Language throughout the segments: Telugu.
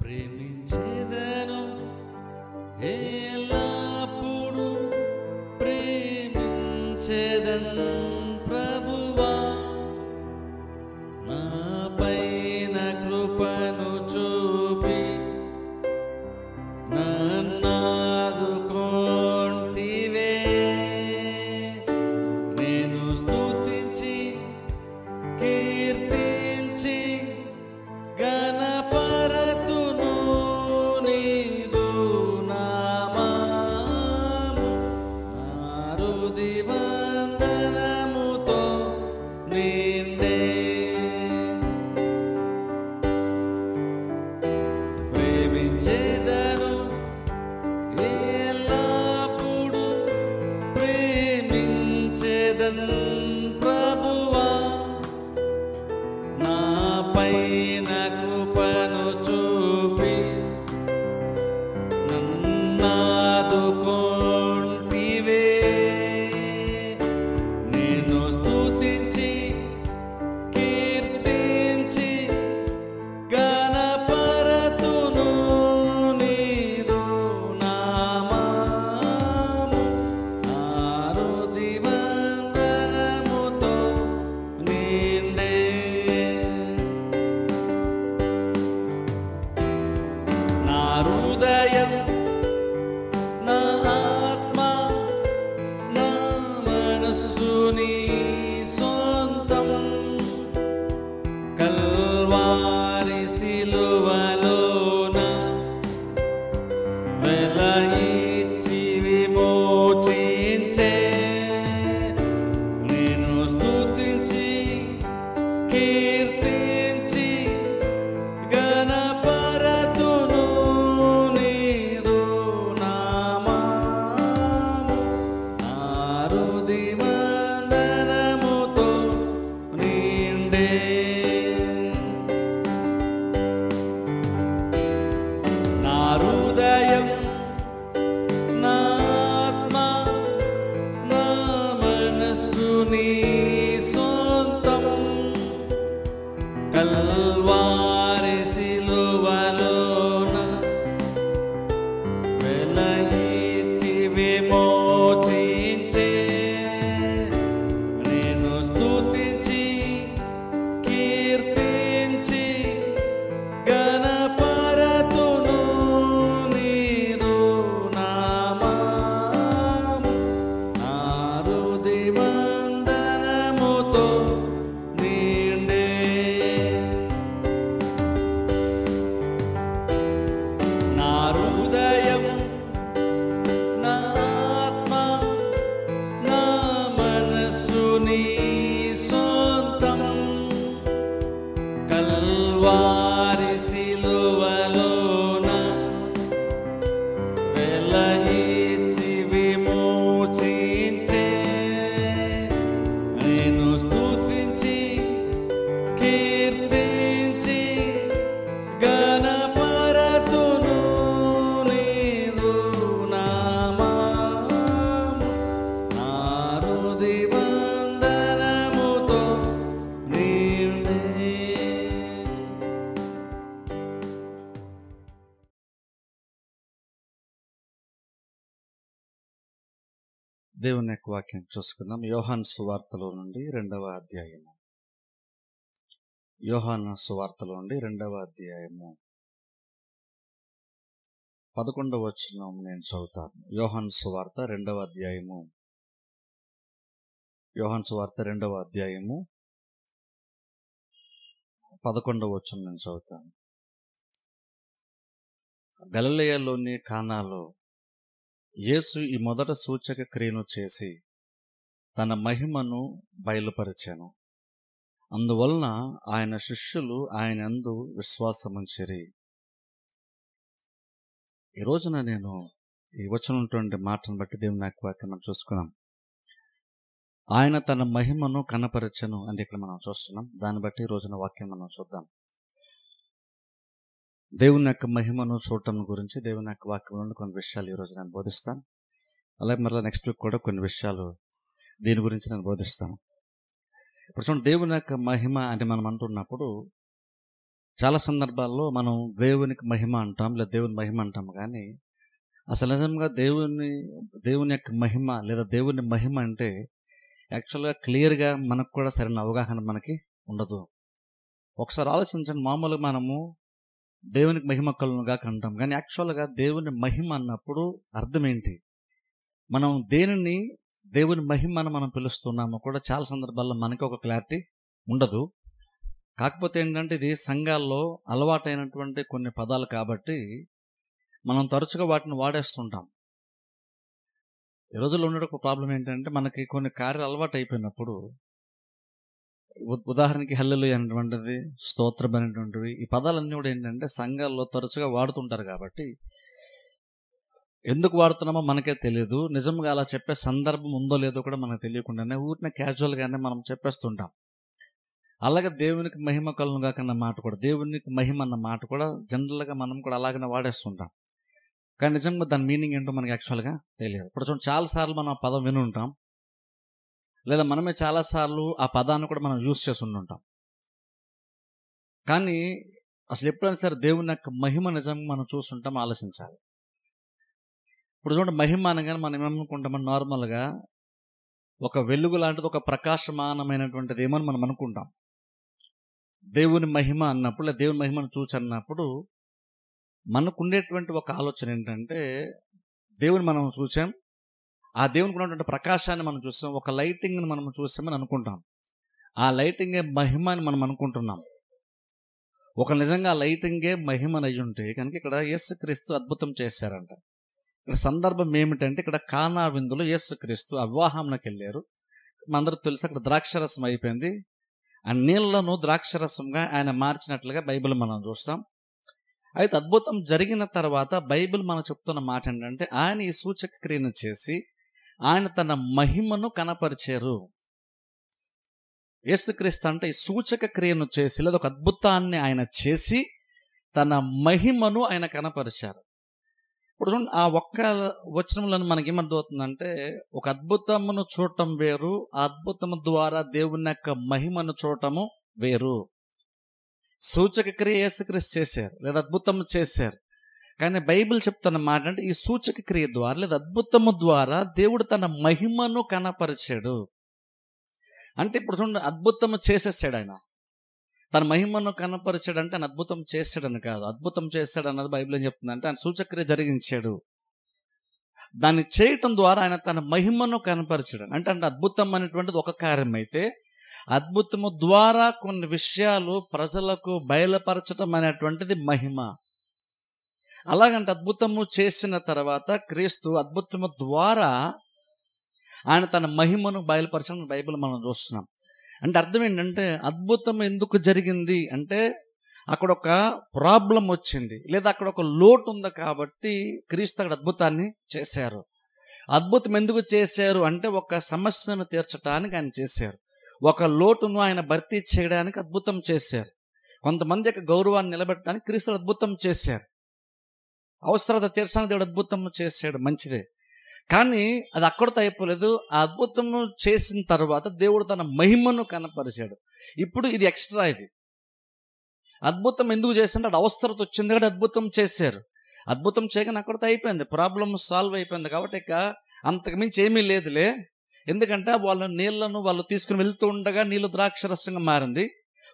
ప్రేమించేదను ఎల్లప్పుడు ప్రేమించేదను ప్రభువా, నా పైన కృపను చూపి నన్నాదుకొంటివే. నేను స్తుతించి కీర్తించి గణపరతును నీదు నామము, నారుది వందనముతో నిండే. ప్రేమించేదను ఎల్లప్పుడు ప్రేమించేదను ప్రభువా, నా పైన కృపను చూపి నన్నాదుకొంటివే. నేను స్తుతించి కీర్తించి గణపరతును నీదు నామము, నారుది వందనముతో నిండే. నా హృదయం నా ఆత్మ నా మనస్సు నీ సొంతం, కల్వారి సిలువలోన వెల ఇచ్చి విమోచించే. నేను స్తుతించి కీర్తించి గణపరతును నీదు నామము, నారుది వందనముతో నిండే. నా హృదయం నా ఆత్మ నా మనస్సు నీ సొంతం, కల్వారి సిలువలోన వెల ఇచ్చి విమోచించే. నేను స్తుతించి కీర్తించి గణపరతును నీదు నామము, నారుది వందనముతో నిండే. నా హృదయం నా ఆత్మ నా మనస్సు నీ సొంతం, కల్వారి సిలువలోన వెల ఇచ్చి విమోచించే. నేను స్తుతించి కీర్తించి గణపరతును నీదు నామము, నారుది వందనముతో నిండే. దేవుని యొక్క వాక్యం చూసుకుందాం. యోహాను సువార్తలో నుండి 2వ అధ్యాయము. యోహాను సువార్తలో నుండి 2వ అధ్యాయము 11వ వచనం నేను చదువుతాను. యోహాను సువార్త 2వ అధ్యాయము, యోహాను సువార్త 2వ అధ్యాయము 11వ వచనం నేను చదువుతాను. గలిలయలోని కానాలో యేసు ఈ మొదట సూచక క్రియను చేసి తన మహిమను బయలుపరిచాను. అందువలన ఆయన శిష్యులు ఆయన యందు విశ్వాసముంచిరి. ఈ రోజున నేను ఈ వచనటువంటి మాటను బట్టి దేవుని యొక్క వాక్యం మనం చూసుకున్నాం. ఆయన తన మహిమను కనపరచను అని ఇక్కడ మనం చూస్తున్నాం. దాన్ని బట్టి ఈ రోజున వాక్యం మనం చూద్దాం. దేవుని యొక్క మహిమను చూడటం గురించి దేవుని యొక్క వాక్యంలో కొన్ని విషయాలు ఈరోజు నేను బోధిస్తాను. అలాగే మరలా నెక్స్ట్ వీక్ కూడా కొన్ని విషయాలు దీని గురించి నేను బోధిస్తాను. ఇప్పుడు చూడండి, దేవుని యొక్క మహిమ అని మనం అంటున్నప్పుడు చాలా సందర్భాల్లో మనం దేవునికి మహిమ అంటాం, లేదా దేవుని మహిమ అంటాం. కానీ అసలు నిజంగా దేవుని యొక్క మహిమ లేదా దేవుని మహిమ అంటే యాక్చువల్గా క్లియర్గా మనకు కూడా సరైన అవగాహన మనకి ఉండదు. ఒకసారి ఆలోచించండి, మామూలుగా మనము దేవునికి మహిమ కలుగునుగాక అంటాం, కానీ యాక్చువల్గా దేవుని మహిమ అన్నప్పుడు అర్థం ఏంటి? మనం దేవుని మహిమను మనం పిలుస్తున్నాము కూడా చాలా సందర్భాల్లో మనకి ఒక క్లారిటీ ఉండదు. కాకపోతే ఏంటంటే ఇది సంఘాల్లో అలవాటైనటువంటి కొన్ని పదాలు కాబట్టి మనం తరచుగా వాటిని వాడేస్తుంటాం. ఈ రోజుల్లో ఉండే ఒక ప్రాబ్లం ఏంటంటే మనకి కొన్ని కార్యాలు అలవాటు అయిపోయినప్పుడు, ఉదాహరణకి హల్లెలూయా అనేటువంటిది, స్తోత్రం అనేటువంటివి, ఈ పదాలన్నీ కూడా ఏంటంటే సంఘాల్లో తరచుగా వాడుతుంటారు కాబట్టి ఎందుకు వాడుతున్నామో మనకే తెలియదు. నిజంగా అలా చెప్పే సందర్భం ఉందో లేదో కూడా మనకు తెలియకుండానే ఊరినే క్యాజువల్గానే మనం చెప్పేస్తుంటాం. అలాగే దేవునికి మహిమ కలుగునుగాక అన్న మాట కూడా, దేవునికి మహిమ అన్న మాట కూడా జనరల్గా మనం కూడా అలాగనే వాడేస్తుంటాం. కానీ నిజంగా దాని మీనింగ్ ఏంటో మనకి యాక్చువల్గా తెలియదు. ఇప్పుడు చూడండి, చాలాసార్లు మనం ఆ పదం విని ఉంటాం, లేదా మనమే చాలాసార్లు ఆ పదాన్ని కూడా మనం యూజ్ చేసి ఉంటాం. కానీ అసలు ఎప్పుడైనా సరే దేవుని యొక్క మహిమ నిజంగా మనం చూస్తుంటాం, ఆలోచించాలి. ఇప్పుడు చూడండి, మహిమ అనగానే మనం ఏమనుకుంటామని నార్మల్గా ఒక వెలుగు లాంటిది, ఒక ప్రకాశమానమైనటువంటిది ఏమని మనం అనుకుంటాం. దేవుని మహిమ అన్నప్పుడు, లేదా దేవుని మహిమను చూసి అన్నప్పుడు మనకు ఉండేటువంటి ఒక ఆలోచన ఏంటంటే, దేవుని మనం చూసాం, ఆ దేవునికి ఉన్నటువంటి ప్రకాశాన్ని మనం చూసాం, ఒక లైటింగ్ని మనం చూసామని అనుకుంటాం. ఆ లైటింగే మహిమ అని మనం అనుకుంటున్నాం. ఒక నిజంగా ఆ లైటింగే మహిమని అయ్యి ఉంటే కనుక ఇక్కడ యేసుక్రీస్తు అద్భుతం చేశారంట. ఇక్కడ సందర్భం ఏమిటంటే, ఇక్కడ కానా విందులో యేసుక్రీస్తు వివాహంలోకి వెళ్ళారు. మనందరూ తెలుసు, అక్కడ ద్రాక్షరసం అయిపోయింది. ఆ నీళ్లను ద్రాక్షరసంగా ఆయన మార్చినట్లుగా బైబిల్ మనం చూస్తాం. అయితే అద్భుతం జరిగిన తర్వాత బైబిల్ మనం చెప్తున్న మాట ఏంటంటే, ఆయన ఈ సూచక క్రియను చేసి ఆయన తన మహిమను కనపరిచారు. యేసుక్రీస్తు అంటే ఈ సూచక క్రియను చేసి, లేదా ఒక అద్భుతాన్ని ఆయన చేసి తన మహిమను ఆయన కనపరిచారు. ఇప్పుడు ఆ ఒక్క వచనంలో మనకి ఏమర్థమవుతుందంటే, ఒక అద్భుతమును చూడటం వేరు, ఆ అద్భుతము ద్వారా దేవుని యొక్క మహిమను చూడటము వేరు. సూచక క్రియ యేసుక్రీస్తు చేశారు, లేదా అద్భుతం చేశారు. కానీ బైబిల్ చెప్తున్న మాట అంటే, ఈ సూచక క్రియ ద్వారా లేదా అద్భుతము ద్వారా దేవుడు తన మహిమను కనపరిచాడు. అంటే ఇప్పుడు చూడండి, అద్భుతము చేసేసాడు ఆయన, తన మహిమను కనపరిచాడు. అంటే ఆయన అద్భుతం చేశాడని కాదు, అద్భుతం చేశాడు అన్నది బైబిల్ ఏం చెప్తుంది అంటే, ఆయన సూచక్రియ జరిగించాడు. దాన్ని చేయటం ద్వారా ఆయన తన మహిమను కనపరిచాడు. అంటే అద్భుతం అనేటువంటిది ఒక కార్యం అయితే, అద్భుతము ద్వారా కొన్ని విషయాలు ప్రజలకు బయలుపరచడం అనేటువంటిది మహిమ. అలాగంటే అద్భుతము చేసిన తర్వాత క్రీస్తు అద్భుతము ద్వారా ఆయన తన మహిమను బయలుపరచడం బైబిల్ మనం చూస్తున్నాం. అంటే అర్థం ఏంటంటే, అద్భుతం ఎందుకు జరిగింది అంటే, అక్కడ ఒక ప్రాబ్లం వచ్చింది, లేదా అక్కడ ఒక లోటు ఉంది కాబట్టి క్రీస్తు అక్కడ అద్భుతాన్ని చేశారు. అద్భుతం ఎందుకు చేశారు అంటే, ఒక సమస్యను తీర్చడానికి ఆయన చేశారు, ఒక లోటును ఆయన భర్తీ చేయడానికి అద్భుతం చేశారు, కొంతమంది యొక్క గౌరవాన్ని నిలబెట్టడానికి క్రీస్తు అద్భుతం చేశారు, అవసరత తీర్చడానికి దేవుడు అద్భుతం చేశాడు, మంచిదే. కానీ అది అక్కడితో అయిపోలేదు. ఆ అద్భుతము చేసిన తర్వాత దేవుడు తన మహిమను కనపరిచాడు. ఇప్పుడు ఇది ఎక్స్ట్రా. ఇది అద్భుతం ఎందుకు చేసింటే, అది అవసరత వచ్చింది కాబట్టి అద్భుతం చేశారు. అద్భుతం చేయగానే అక్కడితో అయిపోయింది, ప్రాబ్లం సాల్వ్ అయిపోయింది. కాబట్టి ఇక అంతకుమించి ఏమీ లేదులే. ఎందుకంటే వాళ్ళు తీసుకుని వెళ్తూ ఉండగా నీళ్ళు ద్రాక్షరసంగా మారింది.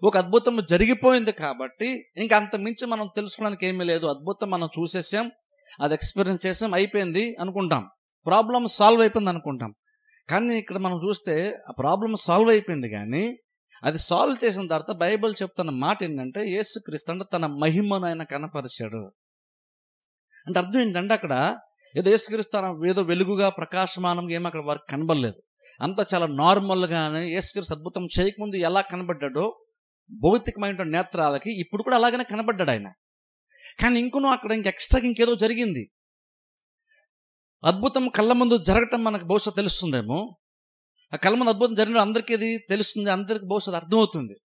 ఒక అద్భుతం జరిగిపోయింది కాబట్టి ఇంకా అంతకుమించి మనం తెలుసుకోవడానికి ఏమీ లేదు. అద్భుతం మనం చూసేసాం, అది ఎక్స్పీరియన్స్ చేసాం, అయిపోయింది అనుకుంటాం, ప్రాబ్లం సాల్వ్ అయిపోయింది అనుకుంటాం. కానీ ఇక్కడ మనం చూస్తే ఆ ప్రాబ్లం సాల్వ్ అయిపోయింది, కానీ అది సాల్వ్ చేసిన తర్వాత బైబిల్ చెప్తున్న మాట ఏంటంటే, యేసుక్రీస్తు అంటే తన మహిమను ఆయన కనపరిచాడు. అంటే అర్థం ఏంటంటే, అక్కడ ఏదో యేసుక్రీస్తు ఏదో వెలుగుగా ప్రకాశమానంగా ఏమో అక్కడ వారికి కనబడలేదు. అంతా చాలా నార్మల్గానే యేసుక్రీస్తు అద్భుతం చేయకముందు ఎలా కనబడ్డాడో భౌతికమైన నేత్రాలకి ఇప్పుడు కూడా అలాగనే కనబడ్డాడు ఆయన. కానీ అక్కడ ఎక్స్ట్రా ఇంకేదో జరిగింది. అద్భుతం కళ్ళ ముందు జరగటం మనకు బహుశా తెలుస్తుందేమో, ఆ కళ్ళ ముందు అద్భుతం జరిగిన అందరికీ అది తెలుస్తుంది, అందరికి బహుశా అర్థమవుతుంది.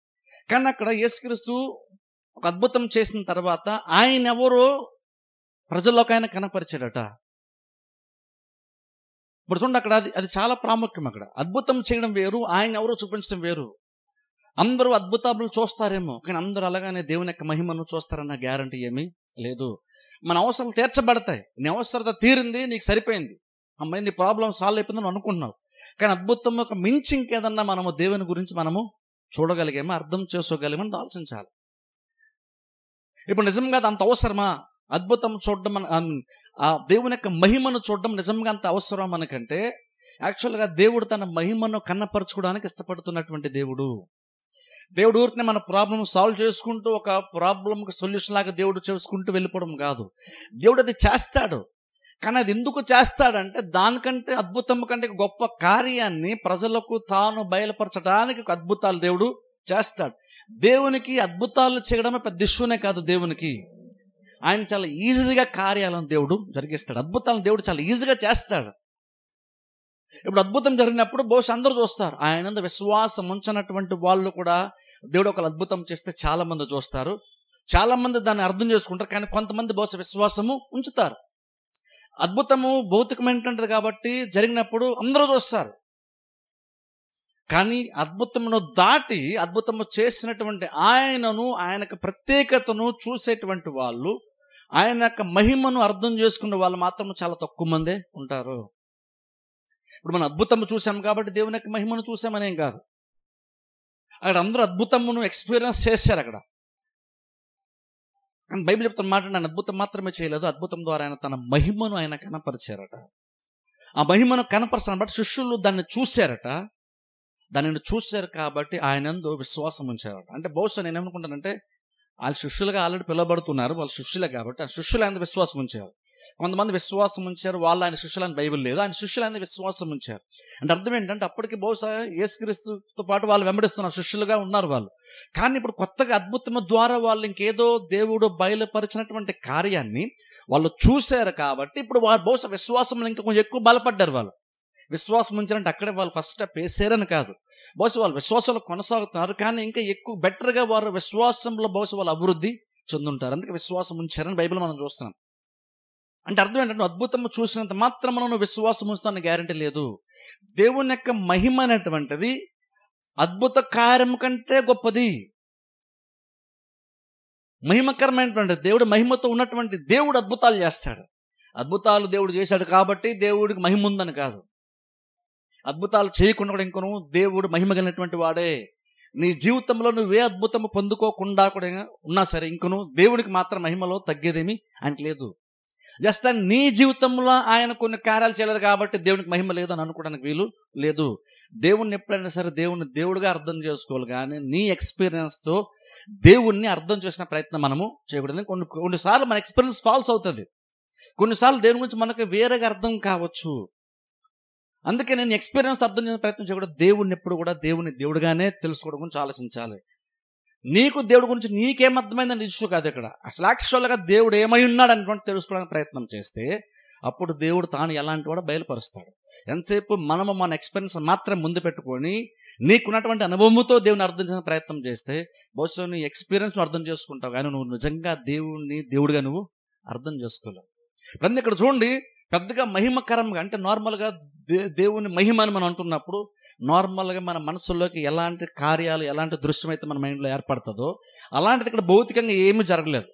కానీ అక్కడ యేసుక్రీస్తు ఒక అద్భుతం చేసిన తర్వాత ఆయన ఎవరో ప్రజల్లోకి ఆయన కనపరిచాడట. ఇప్పుడు చూడండి, అక్కడ అది చాలా ప్రాముఖ్యం. అక్కడ అద్భుతం చేయడం వేరు, ఆయన ఎవరో చూపించడం వేరు. అందరూ అద్భుతాలు చూస్తారేమో, కానీ అందరూ అలాగానే దేవుని యొక్క మహిమను చూస్తారన్న గ్యారంటీ ఏమీ లేదు. మన అవసరాలు తీర్చబడతాయి. నీ అవసరత తీరింది, నీకు సరిపోయింది, అమ్మాయి నీ ప్రాబ్లం సాల్వ్ అయిపోయిందని అనుకుంటున్నావు. కానీ అద్భుతం ఒక మించి ఇంకేదన్నా మనము దేవుని గురించి మనము చూడగలిగామో, అర్థం చేసుకోగలిగామని ఆలోచించాలి. ఇప్పుడు నిజంగా అది అంత అవసరమా? అద్భుతం చూడడం, ఆ దేవుని యొక్క మహిమను చూడడం నిజంగా అంత అవసరం మనకంటే, యాక్చువల్గా దేవుడు తన మహిమను కన్నపరచుకోవడానికి ఇష్టపడుతున్నటువంటి దేవుడు. దేవుడు ఊరికనే మన ప్రాబ్లం సాల్వ్ చేసుకుంటూ ఒక ప్రాబ్లంకి సొల్యూషన్ లాగా దేవుడు చేసుకుంటూ వెళ్ళిపోవడం కాదు. దేవుడు అది చేస్తాడు, కానీ అది ఎందుకు చేస్తాడంటే దానికంటే అద్భుతం కంటే గొప్ప కార్యాన్ని ప్రజలకు తాను బయలుపరచడానికి అద్భుతాలు దేవుడు చేస్తాడు. దేవునికి అద్భుతాలు చేయడమే పెద్ద ఇష్యూనే కాదు. దేవునికి ఆయన చాలా ఈజీగా కార్యాలను దేవుడు జరిగిస్తాడు. అద్భుతాలను దేవుడు చాలా ఈజీగా చేస్తాడు. ఇప్పుడు అద్భుతం జరిగినప్పుడు బహుశా అందరూ చూస్తారు. ఆయన విశ్వాసం ఉంచినటువంటి వాళ్ళు కూడా దేవుడు ఒక అద్భుతం చేస్తే చాలా మంది చూస్తారు, చాలా మంది దాన్ని అర్థం చేసుకుంటారు. కానీ కొంతమంది బహుశా విశ్వాసము ఉంచుతారు. అద్భుతము భౌతికమైనటువంటిది కాబట్టి జరిగినప్పుడు అందరూ చూస్తారు. కానీ అద్భుతమును దాటి అద్భుతము చేసినటువంటి ఆయనను, ఆయనకు ప్రత్యేకతను చూసేటువంటి వాళ్ళు, ఆయన యొక్క మహిమను అర్థం చేసుకున్న వాళ్ళు మాత్రం చాలా తక్కువ మందే ఉంటారు. ఇప్పుడు మనం అద్భుతము చూసాం కాబట్టి దేవుని యొక్క మహిమను చూసామనేం కాదు. అక్కడ అందరూ అద్భుతమును ఎక్స్పీరియన్స్ చేశారు అక్కడ. కానీ బైబిల్ చెప్తున్న మాట, నేను అద్భుతం మాత్రమే చేయలేదు, అద్భుతం ద్వారా ఆయన తన మహిమను ఆయన కనపరిచారట. ఆ మహిమను కనపరచడం బట్టి శిష్యులు దాన్ని చూశారట. దానిని చూశారు కాబట్టి ఆయనందు విశ్వాసం ఉంచారట. అంటే బహుశా నేను ఏమనుకుంటానంటే, వాళ్ళు శిష్యులుగా ఆల్రెడీ పిలువబడుతున్నారు, వాళ్ళు శిష్యులే కాబట్టి ఆ శిష్యులు ఆయన విశ్వాసం ఉంచారు. కొంతమంది విశ్వాసం ఉంచారు, వాళ్ళు ఆయన శిష్యులని బైబిల్ లేదు, ఆయన శిష్యులు ఆయన విశ్వాసం ఉంచారు. అంటే అర్థం ఏంటంటే అప్పటికి బహుశా యేసుక్రీస్తుతో పాటు వాళ్ళు వెంబడిస్తున్నారు, శిష్యులుగా ఉన్నారు వాళ్ళు. కానీ ఇప్పుడు కొత్తగా అద్భుతం ద్వారా వాళ్ళు ఇంకేదో దేవుడు బయలుపరిచినటువంటి కార్యాన్ని వాళ్ళు చూశారు కాబట్టి ఇప్పుడు వారు బహుశా విశ్వాసంలో ఇంకా కొంచెం ఎక్కువ బలపడ్డారు. వాళ్ళు విశ్వాసం ఉంచారంటే అక్కడే వాళ్ళు ఫస్ట్ స్టెప్ వేసారని కాదు, బహుశా వాళ్ళు విశ్వాసంలో కొనసాగుతున్నారు. కానీ ఇంకా ఎక్కువ బెటర్గా వారు విశ్వాసంలో బహుశా వాళ్ళు అభివృద్ధి చెందుంటారు. అందుకే విశ్వాసం ఉంచారని బైబిల్ మనం చూస్తున్నాం. అంటే అర్థం ఏంటంటే అద్భుతం చూసినంత మాత్రం మనం విశ్వాసం ఉంచుతాను గ్యారంటీ లేదు. దేవుని యొక్క మహిమ అనేటువంటిది అద్భుత కార్యం కంటే గొప్పది. మహిమకరమైనటువంటి దేవుడు, మహిమతో ఉన్నటువంటి దేవుడు అద్భుతాలు చేస్తాడు. అద్భుతాలు దేవుడు చేశాడు కాబట్టి దేవుడికి మహిమ ఉందని కాదు. అద్భుతాలు చేయకుండా కూడా ఇంకొను దేవుడు మహిమ కలిగినటువంటి వాడే. నీ జీవితంలో నువ్వే అద్భుతము పొందుకోకుండా కూడా ఉన్నా సరే ఇంకొను దేవుడికి మాత్రం మహిమలో తగ్గేదేమీ ఆయనకి లేదు. జస్ట్ నీ జీవితంలో ఆయన కొన్ని కార్యాలు చేయలేదు కాబట్టి దేవునికి మహిమ లేదు అని అనుకోవడానికి వీలు లేదు. దేవుణ్ణి ఎప్పుడైనా సరే దేవుణ్ణి దేవుడిగా అర్థం చేసుకోవాలి, కానీ నీ ఎక్స్పీరియన్స్తో దేవుణ్ణి అర్థం చేసిన ప్రయత్నం మనము చేయకూడదు. కొన్నిసార్లు మన ఎక్స్పీరియన్స్ ఫాల్స్ అవుతుంది, కొన్నిసార్లు దేవుని గురించి మనకు వేరేగా అర్థం కావచ్చు. అందుకే నేను ఎక్స్పీరియన్స్ అర్థం చేసిన ప్రయత్నం చేయకూడదు. దేవుణ్ణి ఎప్పుడు కూడా దేవుని దేవుడిగానే తెలుసుకోవడం గురించి ఆలోచించాలి. నీకు దేవుడి గురించి నీకేం అర్థమైందని ఇష్యూ కాదు ఇక్కడ. అసలు యాక్చువల్గా దేవుడు ఏమై ఉన్నాడు అనేటువంటి తెలుసుకోవడానికి ప్రయత్నం చేస్తే అప్పుడు దేవుడు తాను ఎలాంటి వాడో బయలుపరుస్తాడు. ఎంతసేపు మనము మన ఎక్స్పీరియన్స్ మాత్రం ముందు పెట్టుకొని నీకున్నటువంటి అనుభవంతో దేవుని అర్థం చేసిన ప్రయత్నం చేస్తే బహుశా నీ ఎక్స్పీరియన్స్ అర్థం చేసుకుంటావు, కానీ నువ్వు నిజంగా దేవుణ్ణి దేవుడిగా నువ్వు అర్థం చేసుకోలేవు. ఇప్పుడు ఇక్కడ చూడండి, పెద్దగా మహిమకరంగా అంటే నార్మల్గా దేవుని మహిమ అని మనం అంటున్నప్పుడు నార్మల్గా మన మనసులోకి ఎలాంటి కార్యాలు, ఎలాంటి దృశ్యం అయితే మన మైండ్లో ఏర్పడుతుందో అలాంటిది ఇక్కడ భౌతికంగా ఏమీ జరగలేదు.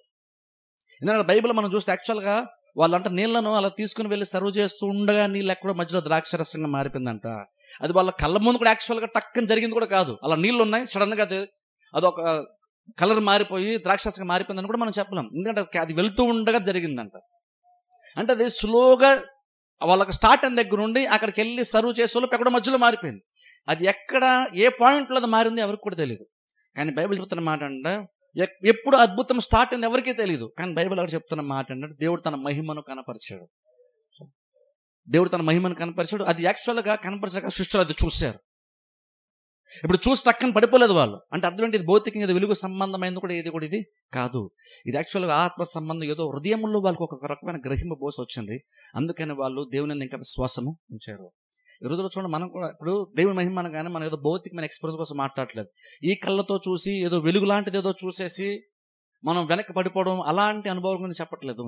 ఎందుకంటే బైబిల్ మనం చూస్తే యాక్చువల్గా వాళ్ళంట నీళ్లను అలా తీసుకుని వెళ్ళి సర్వ్ చేస్తూ ఉండగా నీళ్ళు ఎక్కడో మధ్యలో ద్రాక్షరసంగా మారిపోయిందంట. అది వాళ్ళ కళ్ళ ముందు కూడా యాక్చువల్గా టక్కని జరిగింది కూడా కాదు. అలా నీళ్ళు ఉన్నాయి, సడన్గా అదొక కలర్ మారిపోయి ద్రాక్షరసంగా మారిపోయిందని కూడా మనం చెప్పలేం. ఎందుకంటే అది వెళ్తూ ఉండగా జరిగిందంట. అంటే అది స్లోగా వాళ్ళకి స్టార్ట్ అయిన దగ్గర నుండి అక్కడికి వెళ్ళి సర్వ్ చేసే వాళ్ళు ఎక్కడో మధ్యలో మారిపోయింది. అది ఎక్కడ ఏ పాయింట్లో అది మారింది ఎవరికి కూడా తెలియదు. కానీ బైబిల్ చెప్తున్న మాట అంటే ఎప్పుడు అద్భుతం స్టార్ట్ అయింది ఎవరికీ తెలియదు. కానీ బైబిల్ అక్కడ చెప్తున్న మాట అంటే దేవుడు తన మహిమను కనపరిచాడు. దేవుడు తన మహిమను కనపరిచాడు. అది యాక్చువల్గా కనపరిచాక శిష్యులు అది చూశారు. ఇప్పుడు చూసి టక్కన పడిపోలేదు వాళ్ళు. అంటే అర్థం ఏంటి, ఇది భౌతికంగా ఇది వెలుగు సంబంధమైంది కూడా ఏది కూడా ఇది కాదు. ఇది యాక్చువల్గా ఆత్మ సంబంధం. ఏదో హృదయంలో వాళ్ళకి ఒక రకమైన గ్రహింపు బోసి వచ్చింది. అందుకని వాళ్ళు దేవుని ఇంకా విశ్వాసము ఉంచారు. ఈ రోజులో చూడండి, మనం కూడా ఇప్పుడు దేవుని మహిమ అనగానే మనం ఏదో భౌతికమైన ఎక్స్పీరియన్స్ కోసం మాట్లాడలేదు. ఈ కళ్ళతో చూసి ఏదో వెలుగు లాంటిది ఏదో చూసేసి మనం వెనక్కి పడిపోవడం అలాంటి అనుభవం గురించి చెప్పట్లేదు.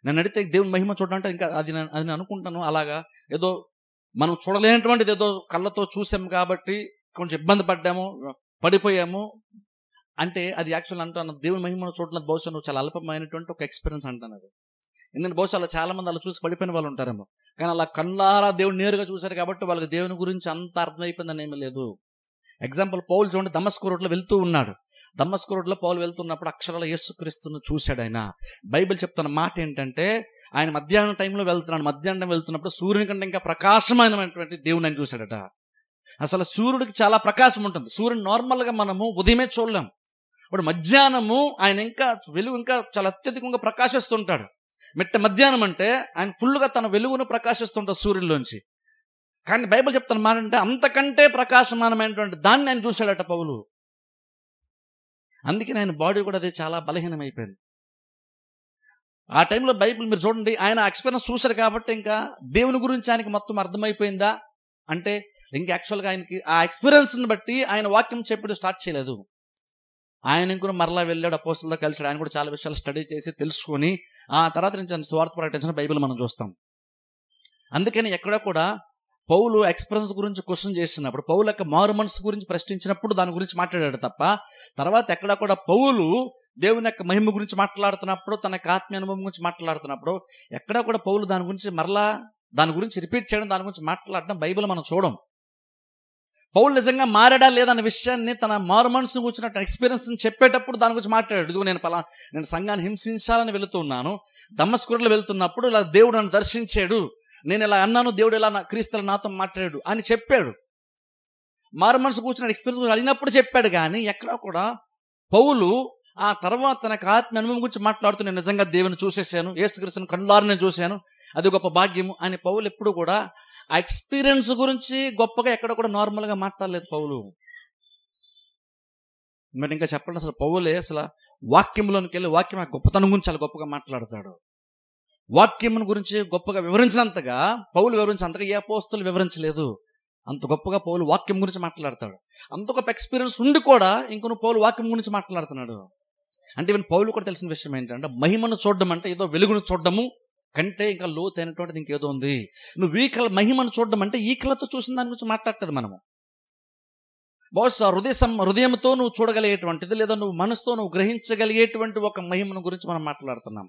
నన్ను అడిగితే దేవుని మహిమ చూడాలంటే ఇంకా అది నేను అనుకుంటాను. అలాగా ఏదో మనం చూడలేనటువంటిది ఏదో కళ్ళతో చూసాం కాబట్టి కొంచెం ఇబ్బంది పడ్డాము, పడిపోయాము అంటే అది యాక్చువల్ అంటాను దేవుని మహిమను చూడడం బహుశా నువ్వు చాలా అల్పమైనటువంటి ఒక ఎక్స్పీరియన్స్ అంటాను అది. ఎందుకంటే బహుశా అలా చాలా మంది అలా చూసి పడిపోయిన వాళ్ళు ఉంటారేమో, కానీ అలా కళ్ళారా దేవుడు నేరుగా చూశారు కాబట్టి వాళ్ళకి దేవుని గురించి అంత అర్థమైపోయిందని ఏమీ లేదు. ఎగ్జాంపుల్ పౌలు చూడండి, దమస్కు రోడ్లో వెళ్తూ ఉన్నాడు. దమస్కు రోడ్లో పౌలు వెళ్తున్నప్పుడు అక్షరాల యేసుక్రీస్తును చూశాడు ఆయన. బైబిల్ చెప్తున్న మాట ఏంటంటే ఆయన మధ్యాహ్నం టైంలో వెళ్తున్నాడు. మధ్యాహ్నం వెళ్తున్నప్పుడు సూర్యుని కంటే ఇంకా ప్రకాశమైనటువంటి దేవుని ఆయన చూశాడట. అసలు సూర్యుడికి చాలా ప్రకాశం ఉంటుంది. సూర్యుని నార్మల్గా మనము ఉదయమే చూడలేం. ఇప్పుడు మధ్యాహ్నము ఆయన ఇంకా వెలుగు ఇంకా చాలా అత్యధికంగా ప్రకాశిస్తుంటాడు. మిట్ట మధ్యాహ్నం అంటే ఆయన ఫుల్గా తన వెలుగును ప్రకాశిస్తుంటాడు సూర్యుల్లోంచి. కానీ బైబిల్ చెప్తున్న మాట అంటే అంతకంటే ప్రకాశమానమైనటువంటి దాన్ని ఆయన చూశాడట పౌలు. అందుకే ఆయన బాడీ కూడా అది చాలా బలహీనమైపోయింది. ఆ టైంలో బైబిల్ మీరు చూడండి, ఆయన ఎక్స్పీరియన్స్ చూశారు కాబట్టి ఇంకా దేవుని గురించి ఆయనకి మొత్తం అర్థమైపోయిందా అంటే ఇంకా యాక్చువల్గా ఆయనకి ఆ ఎక్స్పీరియన్స్ని బట్టి ఆయన వాక్యం చెప్పడం స్టార్ట్ చేయలేదు. ఆయన ఇంకొక మరలా వెళ్ళాడు, అపోస్తలులతో కలిసాడు. ఆయన కూడా చాలా విషయాలు స్టడీ చేసి తెలుసుకొని ఆ తర్వాత నుంచి ఆయన స్వార్థ ప్రకటించిన బైబిల్ మనం చూస్తాం. అందుకని ఎక్కడ కూడా పౌలు ఎక్స్పీరియన్స్ గురించి క్వశ్చన్ చేసినప్పుడు, పౌలు యొక్క మారు మనసు గురించి ప్రశ్నించినప్పుడు దాని గురించి మాట్లాడాడు తప్ప, తర్వాత ఎక్కడ కూడా పౌలు దేవుని యొక్క మహిమ గురించి మాట్లాడుతున్నప్పుడు, తన యొక్క ఆత్మీయ అనుభవం గురించి మాట్లాడుతున్నప్పుడు ఎక్కడ కూడా పౌలు దాని గురించి మరలా దాని గురించి రిపీట్ చేయడం, దాని గురించి మాట్లాడడం బైబిల్ మనం చూడం. పౌలు నిజంగా మారాడా లేదన్న విషయాన్ని తన మారు మనసును కూర్చున్న ఎక్స్పీరియన్స్ చెప్పేటప్పుడు దాని గురించి మాట్లాడాడు. ఇదిగో నేను సంఘాన్ని హింసించాలని వెళుతూ ఉన్నాను, దమస్కులో వెళ్తున్నప్పుడు ఇలా దేవుడు నన్ను దర్శించాడు, నేను ఇలా అన్నాను, దేవుడు ఇలా క్రీస్తులు నాతో మాట్లాడాడు అని చెప్పాడు. మారు మనసు కూర్చున్న ఎక్స్పీరియన్స్ అడిగినప్పుడు చెప్పాడు. కానీ ఎక్కడా కూడా పౌలు ఆ తర్వాత తనకు ఆత్మ అనుభవం గురించి మాట్లాడుతూ నేను నిజంగా దేవుని చూసేసాను, యేసుక్రీస్తుని కళ్ళారా నేను చూశాను, అది గొప్ప భాగ్యము అని పౌలు ఎప్పుడు కూడా ఆ ఎక్స్పీరియన్స్ గురించి గొప్పగా ఎక్కడ కూడా నార్మల్గా మాట్లాడలేదు పౌలు. మరి ఇంకా చెప్పండి, అసలు పౌలే అసలు వాక్యంలోనికి వెళ్ళి వాక్యం ఆ గొప్పతనం గురించి చాలా గొప్పగా మాట్లాడతాడు. వాక్యం గురించి గొప్పగా వివరించినంతగా పౌలు వివరించినంతగా ఏ అపోస్తలులు వివరించలేదు. అంత గొప్పగా పౌలు వాక్యం గురించి మాట్లాడతాడు. అంత గొప్ప ఎక్స్పీరియన్స్ ఉండి కూడా ఇంకొన్ని పౌలు వాక్యం గురించి మాట్లాడుతున్నాడు. అంటే ఈవెన్ పౌలు కూడా తెలిసిన విషయం ఏంటంటే మహిమను చూడడం అంటే ఏదో వెలుగును చూడడము కంటే ఇంకా లోతైనటువంటిది ఇంకేదో ఉంది. నువ్వు ఈ కళ మహిమను చూడడం అంటే ఈ కళతో చూసిన దాని గురించి మాట్లాడుతుంది మనము. బహుశా హృదయంతో నువ్వు చూడగలిగేటువంటిది, లేదా నువ్వు మనసుతో నువ్వు గ్రహించగలిగేటువంటి ఒక మహిమను గురించి మనం మాట్లాడుతున్నాం.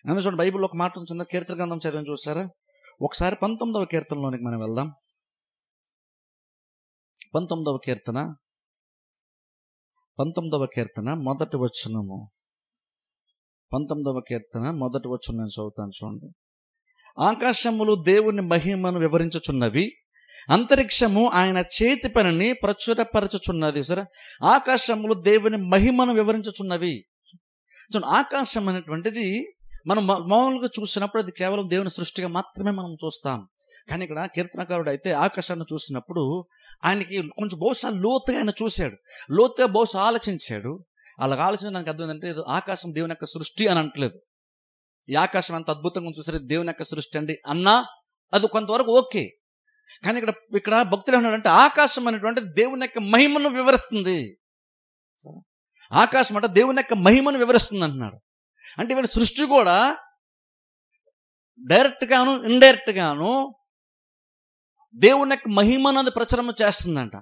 నన్ను చూడండి, బైబిల్లో ఒక మాట ఉంటుందా, కీర్తన గ్రంథం చదివాను చూసారా? ఒకసారి 19వ కీర్తనలోనికి మనం వెళ్దాం. 19వ కీర్తన మొదటి వచనము. 19వ కీర్తన మొదటి వచనం నేను చదువుతాను చూడండి. ఆకాశములు దేవుని మహిమను వివరించుచున్నవి, అంతరిక్షము ఆయన చేతి పనిని ప్రచురపరచుచున్నది. సరే, ఆకాశములు దేవుని మహిమను వివరించుచున్నవి. ఆకాశం అనేటువంటిది మనం మామూలుగా చూసినప్పుడు అది కేవలం దేవుని సృష్టిగా మాత్రమే మనం చూస్తాం. కానీ ఇక్కడ కీర్తనకారుడు అయితే ఆకాశాన్ని చూసినప్పుడు ఆయనకి కొంచెం బహుశా లోతుగా ఆయన చూశాడు, లోతుగా బహుశా ఆలోచించాడు. అలా ఆలోచించడానికి అర్థం ఏంటంటే ఇది ఆకాశం దేవుని యొక్క సృష్టి అని అంటలేదు. ఈ ఆకాశం ఎంత అద్భుతంగా చూసారు, దేవుని యొక్క సృష్టి అండి అన్నా అది కొంతవరకు ఓకే. కానీ ఇక్కడ భక్తులు ఏమన్నాడంటే ఆకాశం అనేటువంటి దేవుని యొక్క మహిమను వివరిస్తుంది. ఆకాశం అంటే దేవుని యొక్క మహిమను వివరిస్తుంది అంటున్నాడు. అంటే ఈవెన్ సృష్టి కూడా డైరెక్ట్ గాను ఇండైరెక్ట్ గాను దేవుని యొక్క మహిమను ప్రచారం చేస్తుందంట.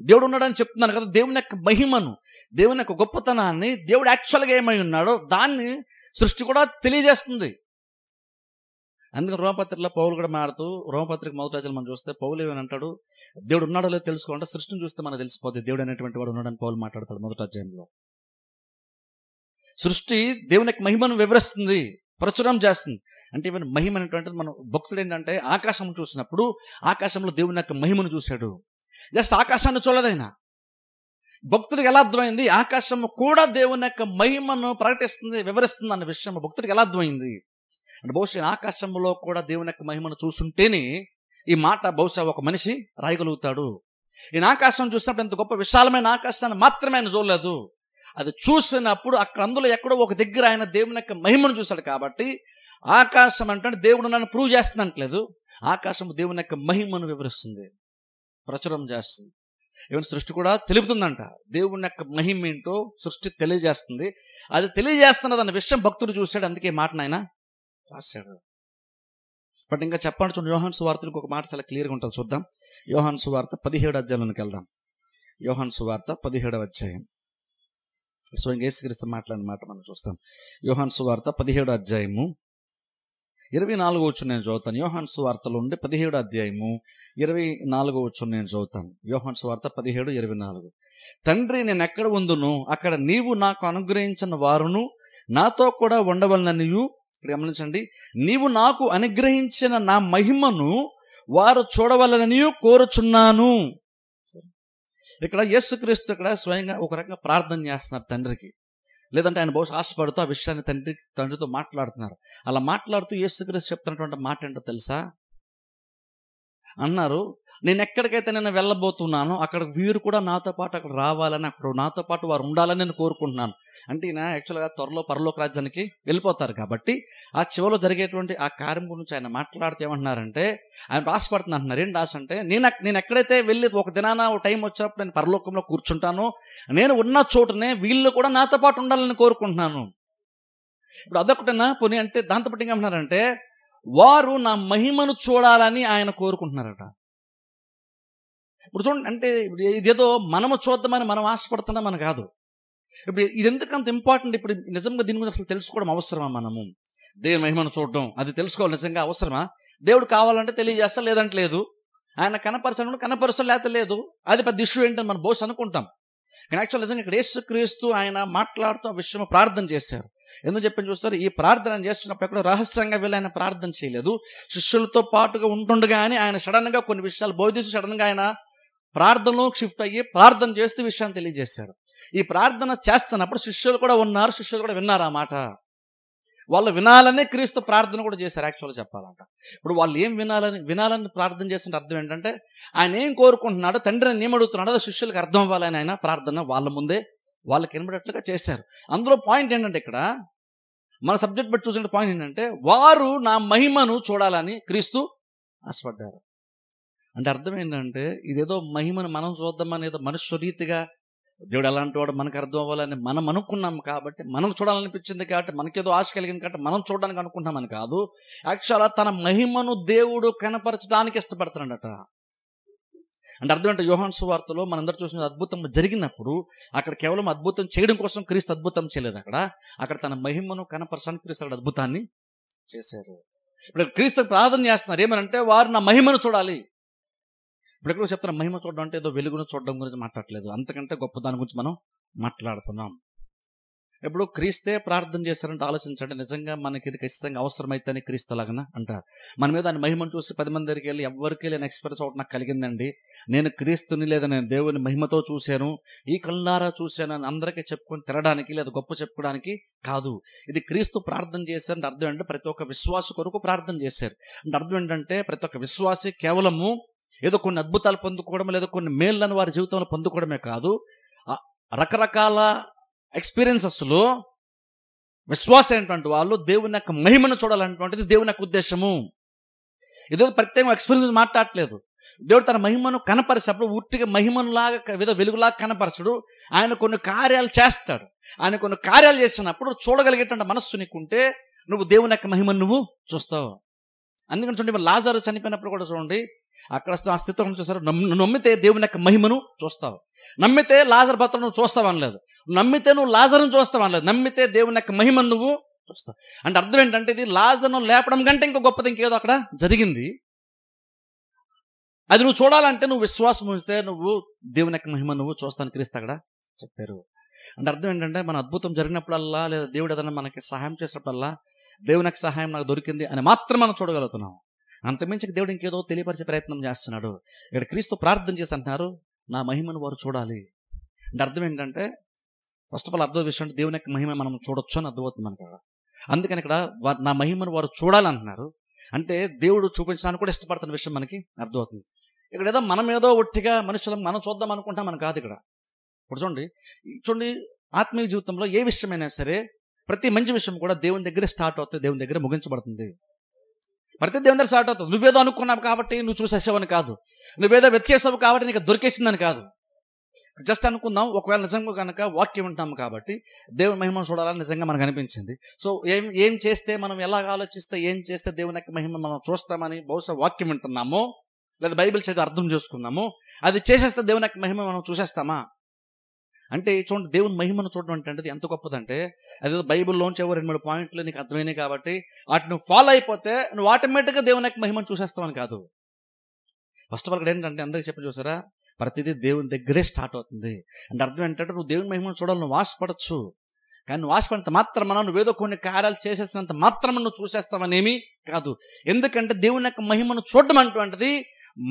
దేవుడు ఉన్నాడని చెప్తున్నాను కదా, దేవుని యొక్క మహిమను, దేవుని యొక్క గొప్పతనాన్ని, దేవుడు యాక్చువల్గా ఏమై ఉన్నాడో దాన్ని సృష్టి కూడా తెలియజేస్తుంది. అందుకని రోమపత్రికలో పౌలు కూడా మాడుతూ, రోమపత్రిక మొదటి అధ్యాయం మనం చూస్తే పౌలు ఏమని అంటాడు, దేవుడు ఉన్నాడో లేదో తెలుసుకోవాలంటే సృష్టిని చూస్తే మనకు తెలిసిపోతుంది దేవుడు అనేటువంటి వాడు ఉన్నాడని పౌలు మాట్లాడతాడు మొదటి అధ్యాయంలో. సృష్టి దేవుని యొక్క మహిమను వివరిస్తుంది, ప్రచురం చేస్తుంది. అంటే ఈవెన్ మహిమ అనేటువంటిది మనం భక్తుడు ఏంటంటే ఆకాశం చూసినప్పుడు ఆకాశంలో దేవుని యొక్క మహిమను చూశాడు. జస్ట్ ఆకాశాన్ని చూడదైనా భక్తుడికి ఎలా అర్థమైంది, ఆకాశం కూడా దేవుని యొక్క మహిమను ప్రకటిస్తుంది, వివరిస్తుంది అన్న విషయం భక్తుడికి ఎలా అర్థమైంది అంటే బహుశా ఆకాశంలో కూడా దేవుని యొక్క మహిమను చూస్తుంటేనే ఈ మాట బహుశా ఒక మనిషి రాయగలుగుతాడు. ఈయన ఆకాశం చూసినప్పుడు ఎంత గొప్ప విశాలమైన ఆకాశాన్ని మాత్రమే ఆయన చూడలేదు, అది చూసినప్పుడు అక్కడ అందులో ఎక్కడో ఒక దగ్గర ఆయన దేవుని యొక్క మహిమను చూశాడు. కాబట్టి ఆకాశం అంటే దేవుడు నన్ను ప్రూవ్ చేస్తున్నట్లేదు, ఆకాశం దేవుని యొక్క మహిమను వివరిస్తుంది, ప్రచురం చేస్తుంది. ఈవెన్ సృష్టి కూడా తెలుపుతుందంట దేవుని యొక్క మహిమ ఏంటో సృష్టి తెలియజేస్తుంది. అది తెలియజేస్తున్నది అన్న విషయం భక్తుడు చూశాడు, అందుకే మాటను ఆయన రాశాడు. బట్ ఇంకా చెప్పండి చూడండి, యోహాను సువార్తలో ఒక మాట చాలా క్లియర్గా ఉంటుంది, చూద్దాం. యోహాను సువార్త 17వ అధ్యాయంలోకి వెళ్దాం. యోహాను సువార్త 17వ అధ్యాయం. స్వయంగా యేసుక్రీస్తు మాట్లాడిన మాట మనం చూస్తాం. యోహాను సువార్త 17వ అధ్యాయము 24వ వచనం నేను చదువుతాను. యోహాను సువార్తలో ఉండి 17వ అధ్యాయము 24వ వచనం నేను చదువుతాను. యోహాను సువార్త 17:24. తండ్రి, నేను ఎక్కడ ఉందును అక్కడ నీవు నాకు అనుగ్రహించిన వారును నాతో కూడా ఉండవలననియు, ఇక్కడ గమనించండి, నీవు నాకు అనుగ్రహించిన నా మహిమను వారు చూడవలననియు కోరుచున్నాను. ఇక్కడ యేసుక్రీస్తు ఇక్కడ స్వయంగా ఒక రకంగా ప్రార్థన చేస్తున్నారు తండ్రికి, లేదంటే ఆయన బహుశా ఆశపడుతూ ఆ విషయాన్ని తండ్రితో మాట్లాడుతున్నారు. అలా మాట్లాడుతూ యేసుక్రీస్తు చెప్తున్నటువంటి మాట ఏంటో తెలుసా? అన్నారు, నేను ఎక్కడికైతే నేను వెళ్ళబోతున్నానో అక్కడ వీరు కూడా నాతో పాటు అక్కడ రావాలని, అక్కడ నాతో పాటు వారు ఉండాలని నేను కోరుకుంటున్నాను. అంటే ఈయన యాక్చువల్గా త్వరలో పరలోక రాజ్యానికి వెళ్ళిపోతారు కాబట్టి ఆ చివరిలో జరిగేటువంటి ఆ కార్యం గురించి ఆయన మాట్లాడితే ఏమంటున్నారంటే, ఆయన ఆశపడుతున్నారు అంటున్నారు. ఏంటి ఆశ అంటే, నేను ఎక్కడైతే వెళ్ళి ఒక దినాన ఒక టైం వచ్చినప్పుడు నేను పరలోకంలో కూర్చుంటానో, నేను ఉన్న చోటునే వీళ్ళు కూడా నాతో పాటు ఉండాలని కోరుకుంటున్నాను. ఇప్పుడు అదొకటేనా పోనీ అంటే, దాంతోపాటు ఏమంటున్నారంటే, వారు నా మహిమను చూడాలని ఆయన కోరుకుంటున్నారట. ఇప్పుడు చూడండి, అంటే ఇదేదో మనము చూద్దామని మనం ఆశపడుతున్నామని కాదు. ఇప్పుడు ఇది ఎందుకు అంత ఇంపార్టెంట్? ఇప్పుడు నిజంగా దీని గురించి అసలు తెలుసుకోవడం అవసరమా? మనము దేవుని మహిమను చూడడం అది తెలుసుకోవాలి, నిజంగా అవసరమా? దేవుడు కావాలంటే తెలియజేస్తా, లేదంటే లేదు. ఆయన కనపరచను కనపరుస్తా, లేకపోతే లేదు. అది పెద్ద ఇష్యూ ఏంటని మనం బోస్ అనుకుంటాం. కానీ యాక్చువల్ నిజంగా ఇక్కడ యేసుక్రీస్తు ఆయన మాట్లాడుతూ ఆ విషయం ప్రార్థన చేశారు. ఎందుకు చెప్పని చూస్తారు, ఈ ప్రార్థన చేస్తున్నప్పుడు ఎక్కడ రహస్యంగా వెళ్ళి ఆయన ప్రార్థన చేయలేదు. శిష్యులతో పాటుగా ఉంటుండగా అని ఆయన సడన్గా కొన్ని విషయాలు బోధిస్తూ సడన్గా ఆయన ప్రార్థనలో షిఫ్ట్ అయ్యి ప్రార్థన చేస్తూ విషయాన్ని తెలియజేశారు. ఈ ప్రార్థన చేస్తున్నప్పుడు శిష్యులు కూడా ఉన్నారు, శిష్యులు కూడా విన్నారు ఆ మాట. వాళ్ళు వినాలనే క్రీస్తు ప్రార్థన కూడా చేశారు. యాక్చువల్గా చెప్పాలంట, ఇప్పుడు వాళ్ళు ఏం వినాలని ప్రార్థన చేసిన అర్థం ఏంటంటే, ఆయన ఏం కోరుకుంటున్నాడో, తండ్రిని ఏం అడుగుతున్నాడో అది శిష్యులకు అర్థం అవ్వాలని ఆయన ప్రార్థన వాళ్ళ ముందే వాళ్ళకి వినబడేట్లుగా చేశారు. అందులో పాయింట్ ఏంటంటే, ఇక్కడ మన సబ్జెక్ట్ బట్టి చూసిన పాయింట్ ఏంటంటే, వారు నా మహిమను చూడాలని క్రీస్తు ఆశపడ్డారు. అంటే అర్థం ఏంటంటే, ఇదేదో మహిమను మనం చూద్దామని ఏదో మనుష్య రీతిగా దేవుడు ఎలాంటి వాడు మనకు అర్థం అవ్వాలని మనం అనుకున్నాం కాబట్టి, మనం చూడాలనిపించింది కాబట్టి, మనకేదో ఆశ కలిగింది కాబట్టి మనం చూడడానికి అనుకుంటున్నామని కాదు. యాక్చువల్గా తన మహిమను దేవుడు కనపరచడానికి ఇష్టపడుతున్నాడట. అంటే అర్థం ఏంటంటే, యోహాను సువార్తలో మనందరూ చూసిన అద్భుతం జరిగినప్పుడు అక్కడ కేవలం అద్భుతం చేయడం కోసం క్రీస్తు అద్భుతం చేయలేదు. అక్కడ తన మహిమను కనపరచడానికి క్రీస్తు అద్భుతాన్ని చేశారు. ఇప్పుడు క్రీస్తు ప్రార్థన చేస్తున్నారు ఏమనంటే, వారు నా మహిమను చూడాలి. ఇప్పుడు ఎక్కడో చెప్తున్నా, మహిమ చూడడం అంటే ఏదో వెలుగును చూడడం గురించి మాట్లాడలేదు, అంతకంటే గొప్ప దాని గురించి మనం మాట్లాడుతున్నాం. ఇప్పుడు క్రీస్తే ప్రార్థన చేశారంటే ఆలోచించండి, నిజంగా మనకి ఇది ఖచ్చితంగా అవసరమైతేనే క్రీస్తు లాగా అంటారు. మన మీద ఆయన మహిమను చూసి 10 మంది దగ్గరికి వెళ్ళి ఎవరికి లేని ఎక్స్పీరియన్స్ ఒకటి నాకు కలిగిందండి, నేను క్రీస్తుని లేదా నేను దేవుని మహిమతో చూశాను, ఈ కళ్ళారా చూశాను అని అందరికీ చెప్పుకొని తిరగడానికి లేదా గొప్ప చెప్పుకోవడానికి కాదు. ఇది క్రీస్తు ప్రార్థన చేశారంటే అర్థం ఏంటంటే, ప్రతి ఒక్క విశ్వాస కొరకు ప్రార్థన చేశారు. అంటే అర్థం ఏంటంటే, ప్రతి ఒక్క విశ్వాసి కేవలము ఏదో కొన్ని అద్భుతాలు పొందుకోవడం లేదా కొన్ని మేళ్లను వారి జీవితంలో పొందుకోవడమే కాదు, రకరకాల ఎక్స్పీరియన్సెస్లో విశ్వాసం ఏంటంటే వాళ్ళు దేవుని యొక్క మహిమను చూడాలనేటువంటిది దేవుని యొక్క ఉద్దేశము. ఏదో ప్రత్యేకంగా ఎక్స్పీరియన్స్ మాట్లాడట్లేదు. దేవుడు తన మహిమను కనపరిచినప్పుడు ఉట్టిగా మహిమనులాగా ఏదో వెలుగులాగా కనపరచడు. ఆయన కొన్ని కార్యాలు చేస్తాడు. ఆయన కొన్ని కార్యాలు చేసినప్పుడు చూడగలిగేటువంటి మనస్సు నీకుంటే నువ్వు దేవుని యొక్క మహిమను నువ్వు చూస్తావు. అందుకని చూడండి, లాజరు చనిపోయినప్పుడు కూడా చూడండి, అక్కడ ఆ స్థితిలో చూస్తారు, నమ్మితే దేవుని యొక్క మహిమను చూస్తావు, నమ్మితే లాజరు భర్తను నువ్వు చూస్తావు అనలేదు, నమ్మితే నువ్వు లాజరును చూస్తావు అనలేదు, నమ్మితే దేవుని యొక్క మహిమను నువ్వు చూస్తావు. అంటే అర్థం ఏంటంటే, ఇది లాజరును లేపడం కంటే ఇంకా గొప్పది ఇంకేదో అక్కడ జరిగింది. అది నువ్వు చూడాలంటే నువ్వు విశ్వాసం ఉంచితే నువ్వు దేవుని యొక్క మహిమను నువ్వు చూస్తాను క్రీస్తు అక్కడ చెప్పారు. అంటే అర్థం ఏంటంటే, మన అద్భుతం జరిగినప్పుడల్లా లేదా దేవుడు ఏదైనా మనకి సహాయం చేసినప్పుడల్లా దేవుని యొక్క సహాయం నాకు దొరికింది అని మాత్రం మనం చూడగలుగుతున్నాం. అంతమించి దేవుడు ఇంకేదో తెలియపరిచే ప్రయత్నం చేస్తున్నాడు. ఇక్కడ క్రీస్తు ప్రార్థన చేసి అంటున్నారు, నా మహిమను వారు చూడాలి. అంటే అర్థం ఏంటంటే, ఫస్ట్ ఆఫ్ ఆల్ అర్థం విషయం దేవుని యొక్క మహిమ మనం చూడొచ్చు అని అర్థమవుతుంది మనకి. అందుకని ఇక్కడ నా మహిమను వారు చూడాలంటున్నారు. అంటే దేవుడు చూపించడానికి కూడా ఇష్టపడుతున్న విషయం మనకి అర్థమవుతుంది. ఇక్కడ ఏదో మనం ఏదో ఒట్టిగా మనుషులను మనం చూద్దాం అనుకుంటాం మనం కాదు. ఇక్కడ ఇప్పుడు చూడండి, ఆత్మీయ జీవితంలో ఏ విషయమైనా సరే ప్రతి మంచి విషయం కూడా దేవుని దగ్గరే స్టార్ట్ అవుతుంది, దేవుని దగ్గర ముగించబడుతుంది. ప్రతి దేవుని దగ్గర స్టార్ట్ అవుతుంది. నువ్వేదో అనుకున్నావు కాబట్టి నువ్వు చూసేసావని కాదు, నువ్వేదో వెతికేసావు కాబట్టి నీకు దొరికేసిందని కాదు. జస్ట్ అనుకుందాం, ఒకవేళ నిజంగా కనుక వాక్యం వింటాము కాబట్టి దేవుని మహిమను చూడాలని నిజంగా మనకు అనిపించింది. సో ఏం చేస్తే, మనం ఎలాగ ఆలోచిస్తే, ఏం చేస్తే దేవుని యొక్క మహిమ మనం చూస్తామని బహుశా వాక్యం వింటున్నామో లేదా బైబిల్ చదివి అర్థం చేసుకున్నాము, అది చేసేస్తే దేవుని యొక్క మహిమ మనం చూసేస్తామా అంటే చూడండి, దేవుని మహిమను చూడడం అంటే అది ఎంత గొప్పదంటే, అది బైబిల్లోంచి 2-3 పాయింట్లు నీకు అర్థమైనాయి కాబట్టి వాటిని నువ్వు ఫాలో అయిపోతే నువ్వు ఆటోమేటిక్గా దేవుని యొక్క మహిమను చూసేస్తామని కాదు. ఫస్ట్ ఆఫ్ ఆల్ ఏంటంటే, అందరికీ చెప్పి చూసారా, ప్రతిదీ దేవుని దగ్గరే స్టార్ట్ అవుతుంది. అంటే అర్థం ఏంటంటే, నువ్వు దేవుని మహిమను చూడాలి, నువ్వు ఆశపడచ్చు. కానీ నువ్వు ఆశపడినంత మాత్రం నువ్వేదో కొన్ని కార్యాలు చేసేసినంత మాత్రం నువ్వు చూసేస్తావనేమి కాదు. ఎందుకంటే దేవుని యొక్క మహిమను చూడడం అటువంటిది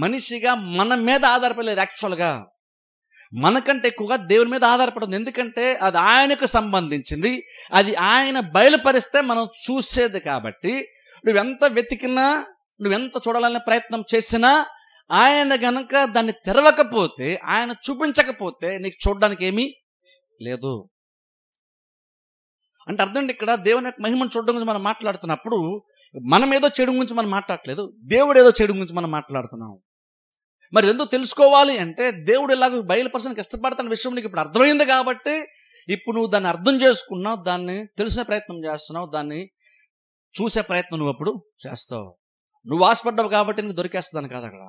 మనిషిగా మన మీద ఆధారపడలేదు. యాక్చువల్గా మనకంటే ఎక్కువగా దేవుని మీద ఆధారపడింది. ఎందుకంటే అది ఆయనకు సంబంధించింది, అది ఆయన బయలుపరిస్తే మనం చూసేది. కాబట్టి నువ్వెంత వెతికినా, నువ్వెంత చూడాలనే ప్రయత్నం చేసినా, ఆయన గనక దాన్ని తెరవకపోతే, ఆయన చూపించకపోతే నీకు చూడడానికి ఏమీ లేదు. అంటే అర్థం ఏంటి, ఇక్కడ దేవుని యొక్క మహిమను చూడడం గురించి మనం మాట్లాడుతున్నప్పుడు మనం ఏదో చెడు గురించి మనం మాట్లాడట్లేదు, దేవుడు ఏదో చెడు గురించి మనం మాట్లాడుతున్నాం. మరి ఎందుకు తెలుసుకోవాలి అంటే, దేవుడు ఇలాగ బయలుపరచడానికి ఇష్టపడుతున్న విషయం నీకు ఇప్పుడు అర్థమైంది కాబట్టి ఇప్పుడు నువ్వు దాన్ని అర్థం చేసుకున్నావు, దాన్ని తెలిసే ప్రయత్నం చేస్తున్నావు, దాన్ని చూసే ప్రయత్నం నువ్వు అప్పుడు చేస్తావు. నువ్వు ఆశపడ్డావు కాబట్టి నీకు దొరికేస్తుందని కాదు. అక్కడ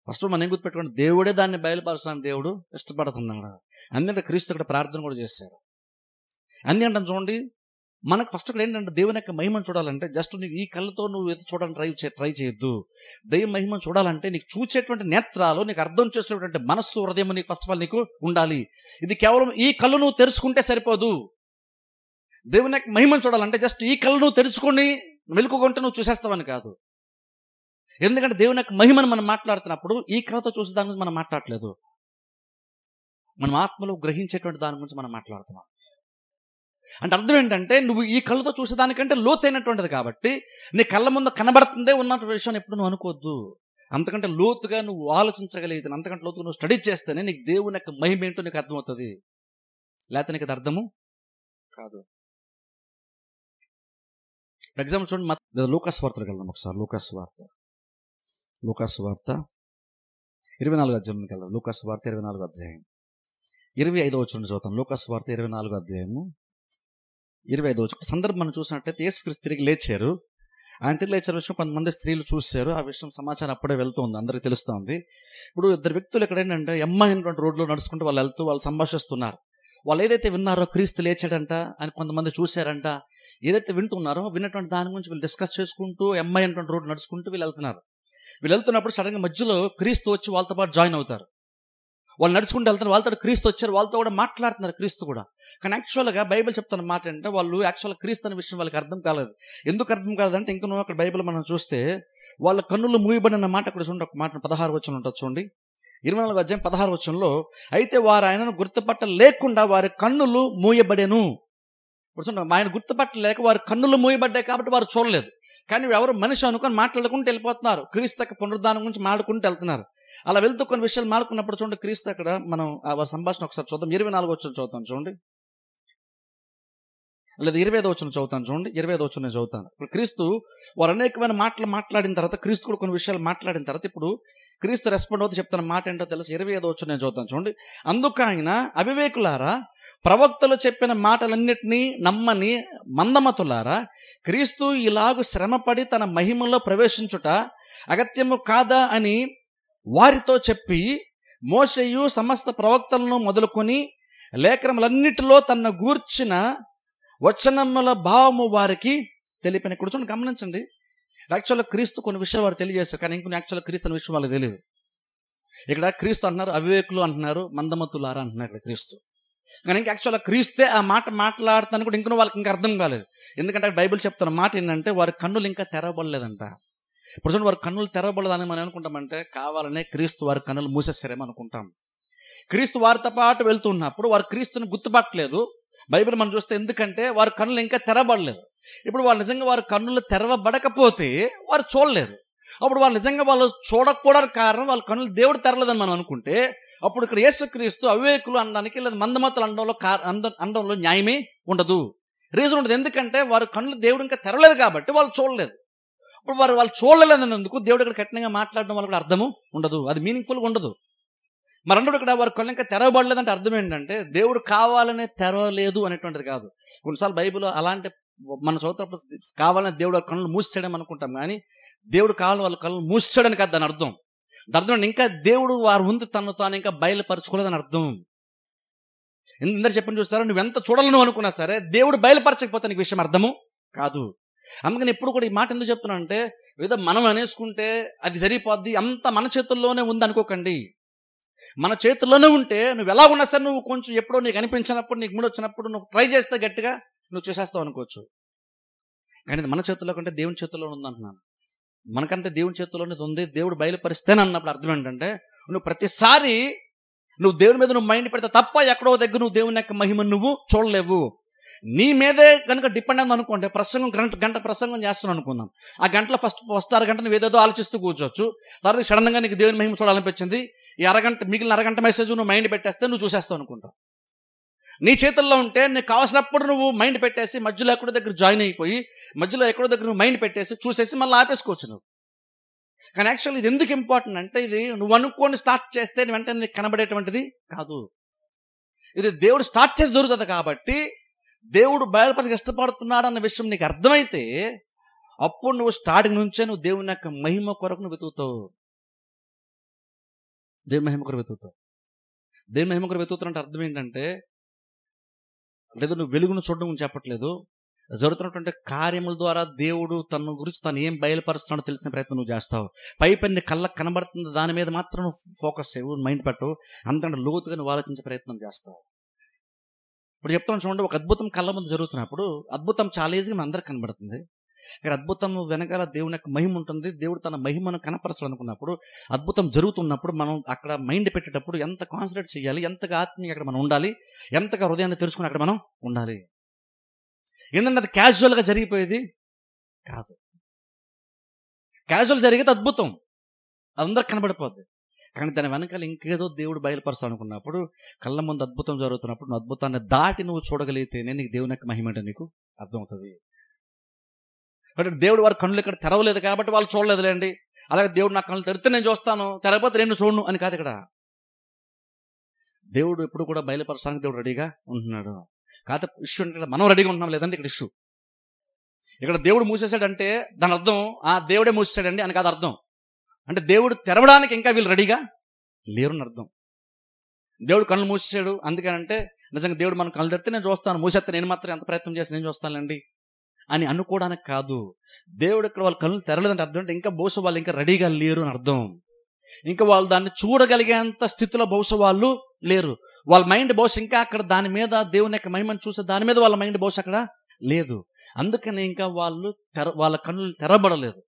ఫస్ట్ మనం ఏం గుర్తుపెట్టుకోండి, దేవుడే దాన్ని బయలుపరచడానికి దేవుడు ఇష్టపడుతున్నాడు. అందుకంటే క్రీస్తు ఇక్కడ ప్రార్థన కూడా చేశారు. అందుకంటే చూడండి, మనకు ఫస్ట్ ఇక్కడ ఏంటంటే, దేవుని యొక్క మహిమను చూడాలంటే జస్ట్ నువ్వు ఈ కళ్ళతో నువ్వు ఏదో చూడడానికి ట్రై చేయొద్దు. దైవ మహిమను చూడాలంటే నీకు చూసేటువంటి నేత్రాలు, నీకు అర్థం చేసేటువంటి మనస్సు, హృదయం నీకు ఫస్ట్ ఆఫ్ ఆల్ నీకు ఉండాలి. ఇది కేవలం ఈ కళ్ళు నువ్వు తెరుచుకుంటే సరిపోదు. దేవుని యొక్క మహిమను చూడాలంటే జస్ట్ ఈ కళ్ళు నువ్వు తెరుచుకొని వెలుగుకుంటే నువ్వు చూసేస్తావని కాదు. ఎందుకంటే దేవుని యొక్క మహిమను మనం మాట్లాడుతున్నప్పుడు ఈ కళ్ళతో చూసే దాని గురించి మనం మాట్లాడలేదు, మనం ఆత్మలో గ్రహించేటువంటి దాని గురించి మనం మాట్లాడుతున్నాం. అంటే అర్థం ఏంటంటే, నువ్వు ఈ కళ్ళతో చూసేదానికంటే లోతైనటువంటిది కాబట్టి నీ కళ్ళ ముందు కనబడుతుందే ఉన్న విషయాన్ని ఎప్పుడు నువ్వు అనుకోవద్దు. అంతకంటే లోతుగా నువ్వు ఆలోచించగలిగితే, అంతకంటే లోతుగా నువ్వు స్టడీ చేస్తేనే నీకు దేవుని యొక్క మహిమ ఏంటో నీకు అర్థమవుతుంది. లేకపోతే నీకు అది అర్థము కాదు. ఫర్ ఎగ్జాంపుల్ చూడండి, లూకాసు వార్తకి వెళ్దాం ఒకసారి. లూకాసు వార్త 24 అధ్యాయంకి వెళ్దాం. లూకాసు వార్త 24 అధ్యాయం 25వ వచనం చదువుతాం. లూకాసు వార్త 24 అధ్యాయము 25వ వచనం. సందర్భం మనం చూసినట్టయితే యేసుక్రీస్తు తిరిగి లేచారు. ఆయన తిరిగి లేచిన విషయం కొంతమంది స్త్రీలు చూశారు. ఆ విషయం సమాచారం అప్పుడే వెళ్తుంది, అందరికీ తెలుస్తుంది. ఇప్పుడు ఇద్దరు వ్యక్తులు ఇక్కడ ఏంటంటే, అయినటువంటి రోడ్లో నడుచుకుంటూ వాళ్ళు వెళ్తూ వాళ్ళు సంభాషిస్తున్నారు. వాళ్ళు ఏదైతే విన్నారో, క్రీస్తు లేచాడంట అని కొంతమంది చూశారంట, ఏదైతే వింటున్నారో విన్నటువంటి దాని గురించి వీళ్ళు డిస్కస్ చేసుకుంటూ అయినటువంటి రోడ్డు నడుచుకుంటూ వీళ్ళు వెళ్తున్నారు. వీళ్ళు వెళ్తున్నప్పుడు సడన్గా మధ్యలో క్రీస్తు వచ్చి వాళ్ళతో పాటు జాయిన్ అవుతారు. వాళ్ళు నడుచుకుంటూ వెళ్తారు, వాళ్ళతో క్రీస్తు వచ్చారు, వాళ్ళతో కూడా మాట్లాడుతున్నారు క్రీస్తు కూడా. కానీ యాక్చువల్గా బైబిల్ చెప్తున్న మాట ఏంటంటే, వాళ్ళు యాక్చువల్గా క్రీస్తు అనే విషయం వాళ్ళకి అర్థం కాలేదు. ఎందుకు అర్థం కాలేదంటే, ఇంకా నువ్వు అక్కడ బైబిల్ మనం చూస్తే వాళ్ళ కన్నులు మూయబడిన మాట అక్కడ చూడండి, ఒక మాట 16 వచనం ఉంటుంది చూడండి. 24 అధ్యాయం 16 వచనంలో, అయితే వారు ఆయనను గుర్తుపట్టలేకుండా వారి కన్నులు మూయబడెను. ఇప్పుడు చూడండి, ఆయన గుర్తుపట్టలేక వారి కన్నులు మూయబడ్డాయి కాబట్టి వారు చూడలేదు. కానీ ఎవరు మనిషి అనుకొని మాట్లాడుకుంటూ వెళ్ళిపోతున్నారు, క్రీస్తు యొక్క పునరుద్ధానం గురించి మాట్లాడుకుంటూ వెళ్తున్నారు. అలా వెళ్తూ కొన్ని విషయాలు మాట్లాడుకున్నప్పుడు చూడండి, క్రీస్తు అక్కడ మనం ఆ సంభాషణ ఒకసారి చూద్దాం. 24 వచనం చదువుతాను చూడండి, లేదా 25వ వచనం చదువుతాను చూడండి. 25వ వచనం నేను చదువుతాను. ఇప్పుడు క్రీస్తు వారు అనేకమైన మాటలు మాట్లాడిన తర్వాత, క్రీస్తు కూడా కొన్ని విషయాలు మాట్లాడిన తర్వాత ఇప్పుడు క్రీస్తు రెస్పాండ్ అవుతూ చెప్తున్న మాట ఏంటో తెలుసు. 25వ వచనం నేను చదువుతాను చూడండి. అందుకు ఆయన, అవివేకులారా, ప్రవక్తలు చెప్పిన మాటలన్నిటినీ నమ్మని మందమతులారా, క్రీస్తు ఇలాగు శ్రమపడి తన మహిమలో ప్రవేశించుట అగత్యము కాదా అని వారితో చెప్పి, మోషేయు సమస్త ప్రవక్తలను మొదలుకొని లేఖనములన్నిటిలో తన గూర్చిన వచనముల భావము వారికి తెలిపిన. ఇక్కడ చూడండి, గమనించండి, యాక్చువల్గా క్రీస్తు కొన్ని విషయాలు వారు తెలియజేస్తారు, కానీ ఇంకొన్ని యాక్చువల్గా క్రీస్తు అనే విషయం వాళ్ళకి తెలియదు. ఇక్కడ క్రీస్తు అంటున్నారు, అవివేకులు అంటున్నారు, మందమతులారా అంటున్నారు ఇక్కడ క్రీస్తు. కానీ ఇంకా యాక్చువల్గా క్రీస్తే ఆ మాట మాట్లాడుతాను కూడా ఇంకొన వాళ్ళకి ఇంకా అర్థం కాలేదు. ఎందుకంటే బైబిల్ చెప్తున్న మాట ఏంటంటే, వారి కన్నులు ఇంకా తెరవబడలేదంట. ఇప్పుడు చూడండి, వారి కన్నులు తెరవబడదని మనం అనుకుంటామంటే, కావాలనే క్రీస్తు వారి కన్నులు మూసేసారేమో అనుకుంటాం. క్రీస్తు వారితో పాటు వెళ్తున్నప్పుడు వారు క్రీస్తుని గుర్తుపట్టలేదు బైబిల్ మనం చూస్తే. ఎందుకంటే వారి కన్నులు ఇంకా తెరవబడలేదు. ఇప్పుడు వాళ్ళు నిజంగా వారి కన్నులు తెరవబడకపోతే వారు చూడలేరు. అప్పుడు వాళ్ళు నిజంగా వాళ్ళు చూడకపోవడానికి కారణం వాళ్ళ కన్నులు దేవుడు తెరలేదని మనం అనుకుంటే, అప్పుడు ఇక్కడ యేసుక్రీస్తు అవివేకులు అనడానికి లేదా మందమతులు అనడంలో న్యాయమే ఉండదు, రీజన్ ఉండదు. ఎందుకంటే వారి కన్నులు దేవుడు ఇంకా తెరలేదు కాబట్టి వాళ్ళు చూడలేదు. ఇప్పుడు వాళ్ళు చూడలేదన్నందుకు దేవుడు ఇక్కడ కఠినంగా మాట్లాడడం వల్ల కూడా అర్థము ఉండదు, అది మీనింగ్ఫుల్గా ఉండదు. మరి అన్నప్పుడు ఇక్కడ వారి కళ్ళు ఇంకా తెరవబడలేదంటే అర్థం ఏంటంటే దేవుడు కావాలనే తెరవలేదు అనేటువంటిది కాదు. కొన్నిసార్లు బైబిల్ అలాంటి మనం చదువుతున్నప్పుడు కావాలని దేవుడు వాళ్ళ కళ్ళు మూసాడని అనుకుంటాం, కానీ దేవుడు కావాలని వాళ్ళ కళ్ళు మూసాడని కాదు దాని అర్థం. దాని అర్థం ఇంకా దేవుడు వారి ముందు తను తాను ఇంకా బయలుపరచుకోలేదని అర్థం. ఇందరూ చెప్పని చూస్తారా, నువ్వెంత చూడాలను అనుకున్నా సరే దేవుడు బయలుపరచకపోతే నీకు విషయం అర్థము కాదు. అందుకని ఎప్పుడు కూడా ఈ మాట ఎందుకు చెప్తున్నా అంటే, ఏదో మనం అనేసుకుంటే అది జరిగిపోద్ది, అంత మన చేతుల్లోనే ఉంది అనుకోకండి. మన చేతుల్లోనే ఉంటే నువ్వు ఎలా ఉన్నా సరే నువ్వు కొంచెం ఎప్పుడో నీకు అనిపించినప్పుడు, నీకు మూడు వచ్చినప్పుడు నువ్వు ట్రై చేస్తే గట్టిగా నువ్వు చేసేస్తావు అనుకోవచ్చు. కానీ ఇది మన చేతుల్లో కంటే దేవుని చేతుల్లో ఉంది అంటున్నాను. మనకంటే దేవుని చేతుల్లోనే ఉంది. దేవుడు బయలుపరిస్తేనే అన్నప్పుడు అర్థం ఏంటంటే, నువ్వు ప్రతిసారి నువ్వు దేవుని మీద నువ్వు మైండ్ పెడితే తప్ప ఎక్కడో దగ్గర నువ్వు దేవుని యొక్క మహిమను నువ్వు చూడలేవు. నీ మీదే కనుక డిపెండ్ అయింది అనుకోండి, గంట ప్రసంగం చేస్తున్నాను అనుకుందాం. ఆ గంటలో ఫస్ట్ అరగంట నువ్వు ఏదేదో ఆలోచిస్తూ కూర్చోవచ్చు. తర్వాత సడన్గా నీకు దేవుని మహిమ చూడాలనిపించింది, ఈ మిగిలిన అరగంట మెసేజ్ నువ్వు మైండ్ పెట్టేస్తే నువ్వు చూసేస్తావు అనుకుంటావు. నీ చేతుల్లో ఉంటే నీకు కావాల్సినప్పుడు నువ్వు మైండ్ పెట్టేసి మధ్యలో ఎక్కడో దగ్గర జాయిన్ అయిపోయి మధ్యలో ఎక్కడో దగ్గర నువ్వు మైండ్ పెట్టేసి చూసేసి మళ్ళీ ఆపేసుకోవచ్చు నువ్వు. కానీ యాక్చువల్లీ ఇది ఎందుకు ఇంపార్టెంట్ అంటే, ఇది నువ్వు అనుకోని స్టార్ట్ చేస్తే వెంటనే నీకు కనబడేటువంటిది కాదు. ఇది దేవుడు స్టార్ట్ చేసి దొరుకుతుంది. కాబట్టి దేవుడు బయలుపరచక ఇష్టపడుతున్నాడు అన్న విషయం నీకు అర్థమైతే అప్పుడు నువ్వు స్టార్టింగ్ నుంచే నువ్వు దేవుని యొక్క మహిమ కొరకు నువ్వు వెతుకుతావు. దేవుని మహిమ కొరకు వెతుకుతావు. దేవుని మహిమ కొరకు వెతుకుతున్నట్టు అర్థం ఏంటంటే, లేదు నువ్వు వెలుగును చూడడం గురించి చెప్పట్లేదు, జరుగుతున్నటువంటి కార్యముల ద్వారా దేవుడు తన గురించి తను ఏం బయలుపరుస్తున్నాడో తెలిసిన ప్రయత్నం నువ్వు చేస్తావు. పైపన్ని కళ్ళకు కనబడుతుంది దాని మీద మాత్రం నువ్వు ఫోకస్ చేయవు, మైండ్ పెట్టు, అంతకంటే లోతుగా నువ్వు ఆలోచించే ప్రయత్నం చేస్తావు. ఇప్పుడు చెప్తాను చూడండి, ఒక అద్భుతం కళ్ళ ముందు జరుగుతున్నప్పుడు అద్భుతం చాలా ఈజీగా మన అందరికి కనబడుతుంది. ఇక్కడ అద్భుతం వెనకాల దేవుని యొక్క మహిమ ఉంటుంది. దేవుడు తన మహిమను కనపరచాలనుకున్నప్పుడు, అద్భుతం జరుగుతున్నప్పుడు మనం అక్కడ మైండ్ పెట్టేటప్పుడు ఎంత కాన్సన్ట్రేట్ చేయాలి, ఎంతగా ఆత్మీయ అక్కడ మనం ఉండాలి, ఎంతగా హృదయాన్ని తెరుచుకుని అక్కడ మనం ఉండాలి. ఏంటంటే అది క్యాజువల్గా జరిగిపోయేది కాదు. క్యాజువల్ జరిగేది అద్భుతం, అందరికి కనబడిపోద్ది. కానీ దాని వెనకాల ఇంకేదో దేవుడు బయలుపరచాలనుకున్నప్పుడు, కళ్ళ ముందు అద్భుతం జరుగుతున్నప్పుడు నువ్వు అద్భుతాన్ని దాటి నువ్వు చూడగలిగితేనే నీకు దేవుని యొక్క మహిమ అంటే నీకు అర్థమవుతుంది. అంటే దేవుడు వారి కళ్ళు ఇక్కడ తెరవలేదు కాబట్టి వాళ్ళు చూడలేదులేండి, అలాగే దేవుడు నా కళ్ళు తెరిస్తే నేను చూస్తాను, తెరవకపోతే నేను చూడను అని కాదు. ఇక్కడ దేవుడు ఎప్పుడు కూడా బయలుపరచడానికి దేవుడు రెడీగా ఉంటున్నాడు. కాకపోతే ఇష్యూ అంటే మనం రెడీగా ఉంటున్నాం లేదంటే ఇక్కడ ఇష్యూ. ఇక్కడ దేవుడు మూసేశాడంటే దాని అర్థం ఆ దేవుడే మూసేశాడండి అని కాదు అర్థం. అంటే దేవుడు తెరవడానికి ఇంకా వీళ్ళు రెడీగా లేరు అని అర్థం. దేవుడు కళ్ళు మూసేశాడు అందుకనంటే నిజంగా దేవుడు మన కళ్ళు తెరిస్తే నేను చూస్తాను, మూసేస్తే నేను మాత్రం ఎంత ప్రయత్నం చేసి నేను చూస్తానండి అని అనుకోవడానికి కాదు. దేవుడు ఇక్కడ వాళ్ళ కళ్ళు తెరలేదంటే అర్థం అంటే ఇంకా బహుశా వాళ్ళు ఇంకా రెడీగా లేరు అని అర్థం. ఇంకా వాళ్ళు దాన్ని చూడగలిగేంత స్థితిలో బహుశా వాళ్ళు లేరు. వాళ్ళ మైండ్ బహుశా ఇంకా అక్కడ దాని మీద దేవుని యొక్క మహిమను చూసే దాని మీద వాళ్ళ మైండ్ బహుశా అక్కడ లేదు. అందుకని ఇంకా వాళ్ళ కళ్ళు తెరబడలేదు.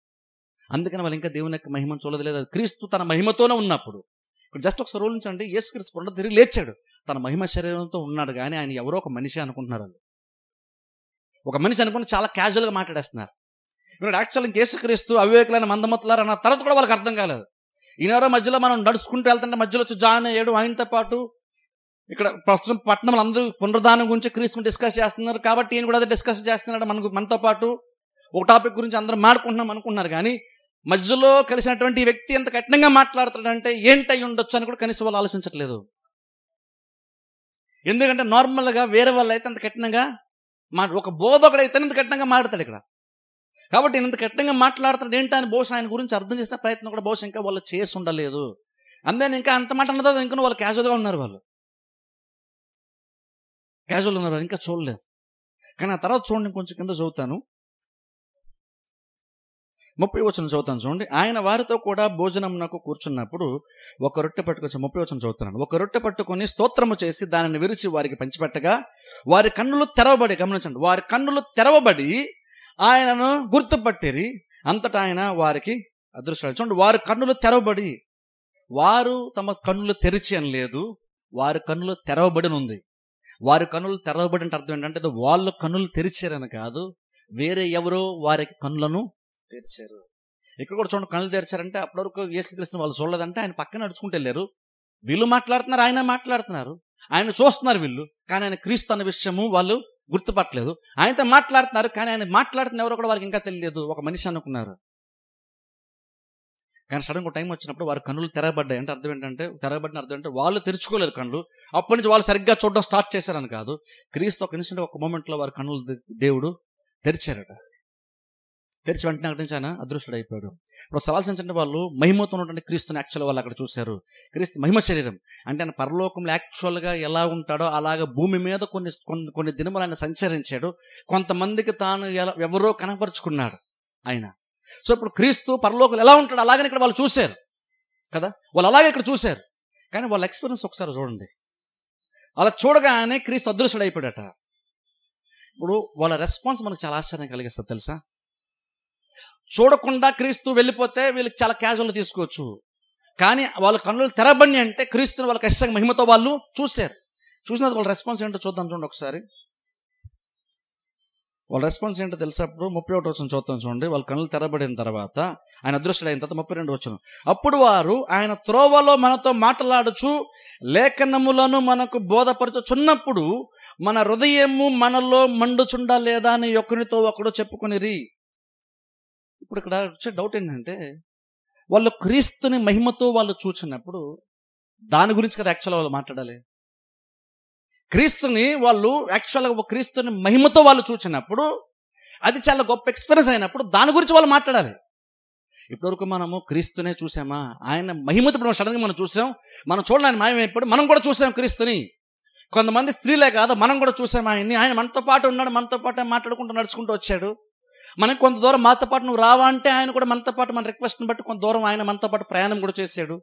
అందుకని వాళ్ళు ఇంకా దేవుని యొక్క మహిమను చూడలేదు. క్రీస్తు తన మహిమతోనే ఉన్నప్పుడు, ఇప్పుడు జస్ట్ ఒకసారి ఊహించండి, యేసుక్రీస్తు కొండ తిరిగి లేచాడు, తన మహిమ శరీరంతో ఉన్నాడు, కానీ ఆయన ఎవరో ఒక మనిషి అనుకుంటున్నారు. వాళ్ళు ఒక మనిషి అనుకుంటే చాలా క్యాజువల్గా మాట్లాడేస్తున్నారు. ఇప్పుడు యాక్చువల్ యేసుక్రీస్తు అవివేకులైన మందమతులారు అన్న తర్వాత కూడా వాళ్ళకి అర్థం కాలేదు. ఈయనెవరో మధ్యలో మనం నడుచుకుంటూ వెళ్తుంటే మధ్యలో వచ్చి జాయిన్ అయ్యాడు. ఆయనతో పాటు ఇక్కడ ప్రస్తుతం పట్టణంలో అందరూ పునరుద్ధానం గురించి క్రీస్తుని డిస్కస్ చేస్తున్నారు కాబట్టి ఈయన కూడా అదే డిస్కస్ చేస్తున్నాడు. మనతో పాటు ఒక టాపిక్ గురించి అందరూ మాట్లాడుకుంటున్నాం అనుకున్నారు. కానీ మధ్యలో కలిసినటువంటి వ్యక్తి ఎంత కఠినంగా మాట్లాడుతాడంటే ఏంటై ఉండొచ్చు అని కూడా కనీసం వాళ్ళు ఆలోచించట్లేదు. ఎందుకంటే నార్మల్గా వేరే వాళ్ళు అయితే అంత కఠినంగా ఒక బోధకుడైతే ఇంత కఠినంగా మాట్లాడతాడు ఇక్కడ. కాబట్టి ఇంత కఠినంగా మాట్లాడుతాడు ఏంటని బహుశా ఆయన గురించి అర్థం చేసిన ప్రయత్నం కూడా బహుశా ఇంకా వాళ్ళు చేసి ఉండలేదు. అందుకని ఇంకా అంత మాట అన్నదో ఇంకా వాళ్ళు క్యాజువల్గా ఉన్నారు. వాళ్ళు క్యాజువల్ ఉన్నారు, ఇంకా చూడలేదు. కానీ ఆ తర్వాత చూడండి, కొంచెం కింద చదువుతాను, 30 వచనం చదువుతాను చూడండి. ఆయన వారితో కూడా భోజనమునకు కూర్చున్నప్పుడు ఒక రొట్టె పట్టుకొచ్చి 30 వచనం చదువుతున్నాను. ఒక రొట్టె పట్టుకొని స్తోత్రము చేసి దానిని విరిచి వారికి పంచిపెట్టగా వారి కన్నులు తెరవబడి, గమనించండి, వారి కన్నులు తెరవబడి ఆయనను గుర్తుపట్టిరి. అంతటా ఆయన వారికి అదృశ్యం. చూడండి, వారి కన్నులు తెరవబడి, వారు తమ కన్నులు తెరిచి అని లేదు, వారి కన్నులు తెరవబడి ఉంది. వారి కన్నులు తెరవబడి అంటే అర్థం ఏంటంటే వాళ్ళు కన్నులు తెరిచారని కాదు, వేరే ఎవరో వారికి కన్నులను తెరిచారు. ఇక్కడ కూడా చూడండి, కళ్ళు తెరిచారంటే అప్పటి వరకు యేసుక్రీస్తుని వాళ్ళు చూడలేదంటే ఆయన పక్కన నడుచుకుంటూ వెళ్ళారు. వీళ్ళు మాట్లాడుతున్నారు, ఆయన మాట్లాడుతున్నారు, ఆయన చూస్తున్నారు వీళ్ళు, కానీ ఆయన క్రీస్తు అన్న విషయము వాళ్ళు గుర్తుపట్టలేదు. ఆయనతో మాట్లాడుతున్నారు, కానీ ఆయన మాట్లాడుతున్న ఎవరో కూడా వారికి ఇంకా తెలియదు, ఒక మనిషి అనుకున్నారు. కానీ సడన్గా టైం వచ్చినప్పుడు వారి కన్నులు తెరబడ్డాయి. అంటే అర్థం ఏంటంటే, తెరబడిన అర్థం అంటే వాళ్ళు తెరుచుకోలేదు కళ్ళు. అప్పటి నుంచి వాళ్ళు సరిగ్గా చూడడం స్టార్ట్ చేశారని కాదు. క్రీస్తు ఒక ఇన్సిడెంట్, ఒక మూమెంట్లో వారి కన్నులు దేవుడు తెరిచారట. తెరిచి వెంటనే అక్కడి నుంచి ఆయన అదృష్టుడు అయిపోయాడు. ఇప్పుడు ఆలోచించండి, వాళ్ళు మహిమతో ఉన్నటువంటి క్రీస్తుని యాక్చువల్ వాళ్ళు అక్కడ చూశారు. క్రీస్తు మహిమ శరీరం అంటే ఆయన పరలోకంలో యాక్చువల్గా ఎలా ఉంటాడో అలాగా భూమి మీద కొన్ని దినములు ఆయన సంచరించాడు. కొంతమందికి తాను ఎవరో కనపరుచుకున్నాడు ఆయన. సో ఇప్పుడు క్రీస్తు పరలోకంలో ఎలా ఉంటాడు అలాగని ఇక్కడ వాళ్ళు చూశారు కదా, వాళ్ళు అలాగే ఇక్కడ చూశారు. కానీ వాళ్ళ ఎక్స్పీరియన్స్ ఒకసారి చూడండి. అలా చూడగానే క్రీస్తు అదృష్టుడు అయిపోయాడట. ఇప్పుడు వాళ్ళ రెస్పాన్స్ మనకు చాలా ఆశ్చర్యం కలిగిస్తుంది తెలుసా. చూడకుండా క్రీస్తు వెళ్ళిపోతే వీళ్ళకి చాలా క్యాజువల్ తీసుకోవచ్చు. కానీ వాళ్ళ కన్నులు తెరబడి అంటే క్రీస్తుని వాళ్ళకి ఖచ్చితంగా మహిమతో వాళ్ళు చూశారు. చూసినది వాళ్ళ రెస్పాన్స్ ఏంటో చూద్దాం. చూడండి ఒకసారి వాళ్ళ రెస్పాన్స్ ఏంటో తెలిసినప్పుడు 31 వచనం చూద్దాం. చూడండి, వాళ్ళ కన్నులు తెరబడిన తర్వాత ఆయన అదృష్టుడైన తర్వాత 32 వచనం. అప్పుడు వారు ఆయన త్రోవలో మనతో మాట్లాడుచు లేఖనములను మనకు బోధపరచుచున్నప్పుడు మన హృదయము మనలో మండుచుండా లేదా అని ఒకరితో ఒకడు చెప్పుకొనిరి. ఇప్పుడు ఇక్కడ వచ్చే డౌట్ ఏంటంటే, వాళ్ళు క్రీస్తుని మహిమతో వాళ్ళు చూసినప్పుడు దాని గురించి కదా యాక్చువల్గా వాళ్ళు మాట్లాడాలి. క్రీస్తుని వాళ్ళు యాక్చువల్గా క్రీస్తుని మహిమతో వాళ్ళు చూసినప్పుడు అది చాలా గొప్ప ఎక్స్పీరియన్స్ అయినప్పుడు దాని గురించి వాళ్ళు మాట్లాడాలి. ఇప్పటివరకు మనము క్రీస్తునే చూసామా, ఆయన మహిమతో ఇప్పుడు సడన్గా మనం చూసాం, మనం చూడడానికి మాయమైపోయి మనం కూడా చూసాం క్రీస్తుని. కొంతమంది స్త్రీలే కాదు, మనం కూడా చూసాం ఆయన్ని. ఆయన మనతో పాటు ఉన్నాడు, మనతో పాటు మాట్లాడుకుంటూ నడుచుకుంటూ వచ్చాడు. మనకి కొంత దూరం మాతో పాటు నువ్వు రావా అంటే ఆయన కూడా మనతో పాటు మన రిక్వెస్ట్ని బట్టి కొంత దూరం ఆయన మనతో పాటు ప్రయాణం కూడా చేశాడు.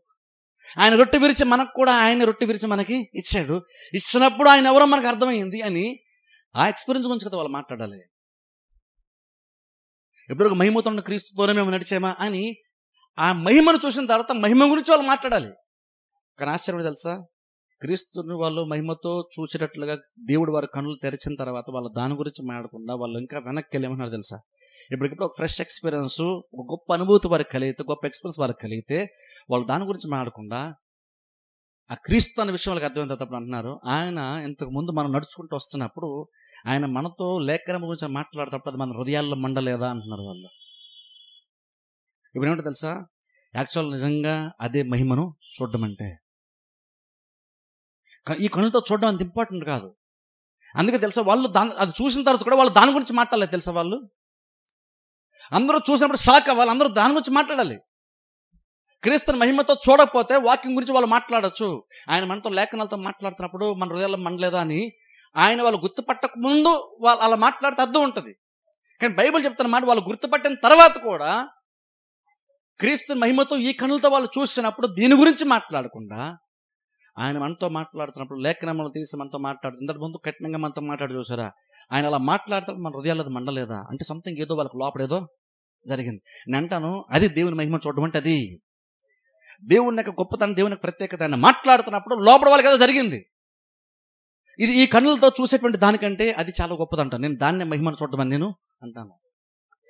ఆయన రొట్టె విరిచి మనకు కూడా ఆయన రొట్టె విరిచి మనకి ఇచ్చాడు. ఇచ్చినప్పుడు ఆయన ఎవరో మనకు అర్థమైంది అని ఆ ఎక్స్పీరియన్స్ గురించి కదా వాళ్ళు మాట్లాడాలి. ఎప్పుడు మహిమతో ఉన్న క్రీస్తుతోనే మేము నడిచామా అని ఆ మహిమను చూసిన తర్వాత మహిమ గురించి వాళ్ళు మాట్లాడాలి. కానీ ఆశ్చర్యం తెలుసా, క్రీస్తుని వాళ్ళు మహిమతో చూసేటట్లుగా దేవుడు వారి కన్నులు తెరిచిన తర్వాత వాళ్ళు దాని గురించి మాట్లాడకుండా వాళ్ళు ఇంకా వెనక్కి వెళ్ళేమన్నారు తెలుసా. ఇప్పటికిప్పుడు ఒక ఫ్రెష్ ఎక్స్పీరియన్స్, ఒక గొప్ప అనుభూతి వారికి కలిగితే, గొప్ప ఎక్స్పీరియన్స్ వారికి కలిగితే వాళ్ళు దాని గురించి మాట్లాడకుండా ఆ క్రీస్తు అనే విషయం వాళ్ళకి అర్థమైన తర్వాత అంటున్నారు, ఆయన ఇంతకు ముందు మనం నడుచుకుంటూ వస్తున్నప్పుడు ఆయన మనతో లేఖనం గురించి మాట్లాడేటప్పుడు అది మన హృదయాల్లో మండలేదా అంటున్నారు వాళ్ళు. ఇప్పుడు ఏమిటో తెలుసా, యాక్చువల్ నిజంగా అదే మహిమను చూడడం అంటే. ఈ కళ్ళతో చూడడం అంత ఇంపార్టెంట్ కాదు. అందుకే తెలుసా వాళ్ళు అది చూసిన తర్వాత కూడా వాళ్ళు దాని గురించి మాట్లాడలేదు తెలుసా. వాళ్ళు అందరూ చూసినప్పుడు షాక్ అవ్వాలి, అందరూ దాని గురించి మాట్లాడాలి. క్రీస్తుని మహిమతో చూడకపోతే వాక్యం గురించి వాళ్ళు మాట్లాడచ్చు. ఆయన మనతో లేఖనాలతో మాట్లాడుతున్నప్పుడు మన హృదయాల్లో మండలేదా అని ఆయన వాళ్ళు గుర్తుపట్టక ముందు వాళ్ళు అలా మాట్లాడితే అర్థం ఉంటుంది. కానీ బైబిల్ చెప్తున్న మాట వాళ్ళు గుర్తుపట్టిన తర్వాత కూడా క్రీస్తుని మహిమతో ఈ కన్నులతో వాళ్ళు చూసినప్పుడు దీని గురించి మాట్లాడకుండా ఆయన మనతో మాట్లాడుతున్నప్పుడు లేఖనములు తీసి మనతో మాట్లాడు, ఇంతకు ముందు కఠినంగా మనతో మాట్లాడు చూసారా, ఆయన అలా మాట్లాడితే మన హృదయాలు మండలేదా అంటే సంథింగ్ ఏదో వాళ్ళకి లోపడేదో జరిగింది. నేను అంటాను, అది దేవుని మహిమ చూడడం అంటే. అది దేవుని యొక్క గొప్పతనం, దేవుని ప్రత్యేకత. ఆయన మాట్లాడుతున్నప్పుడు లోపల వాళ్ళకి ఏదో జరిగింది. ఇది ఈ కన్నులతో చూసేటువంటి దానికంటే అది చాలా గొప్పదంట. నేను దాన్నే మహిమను చూడడం అని నేను అంటాను.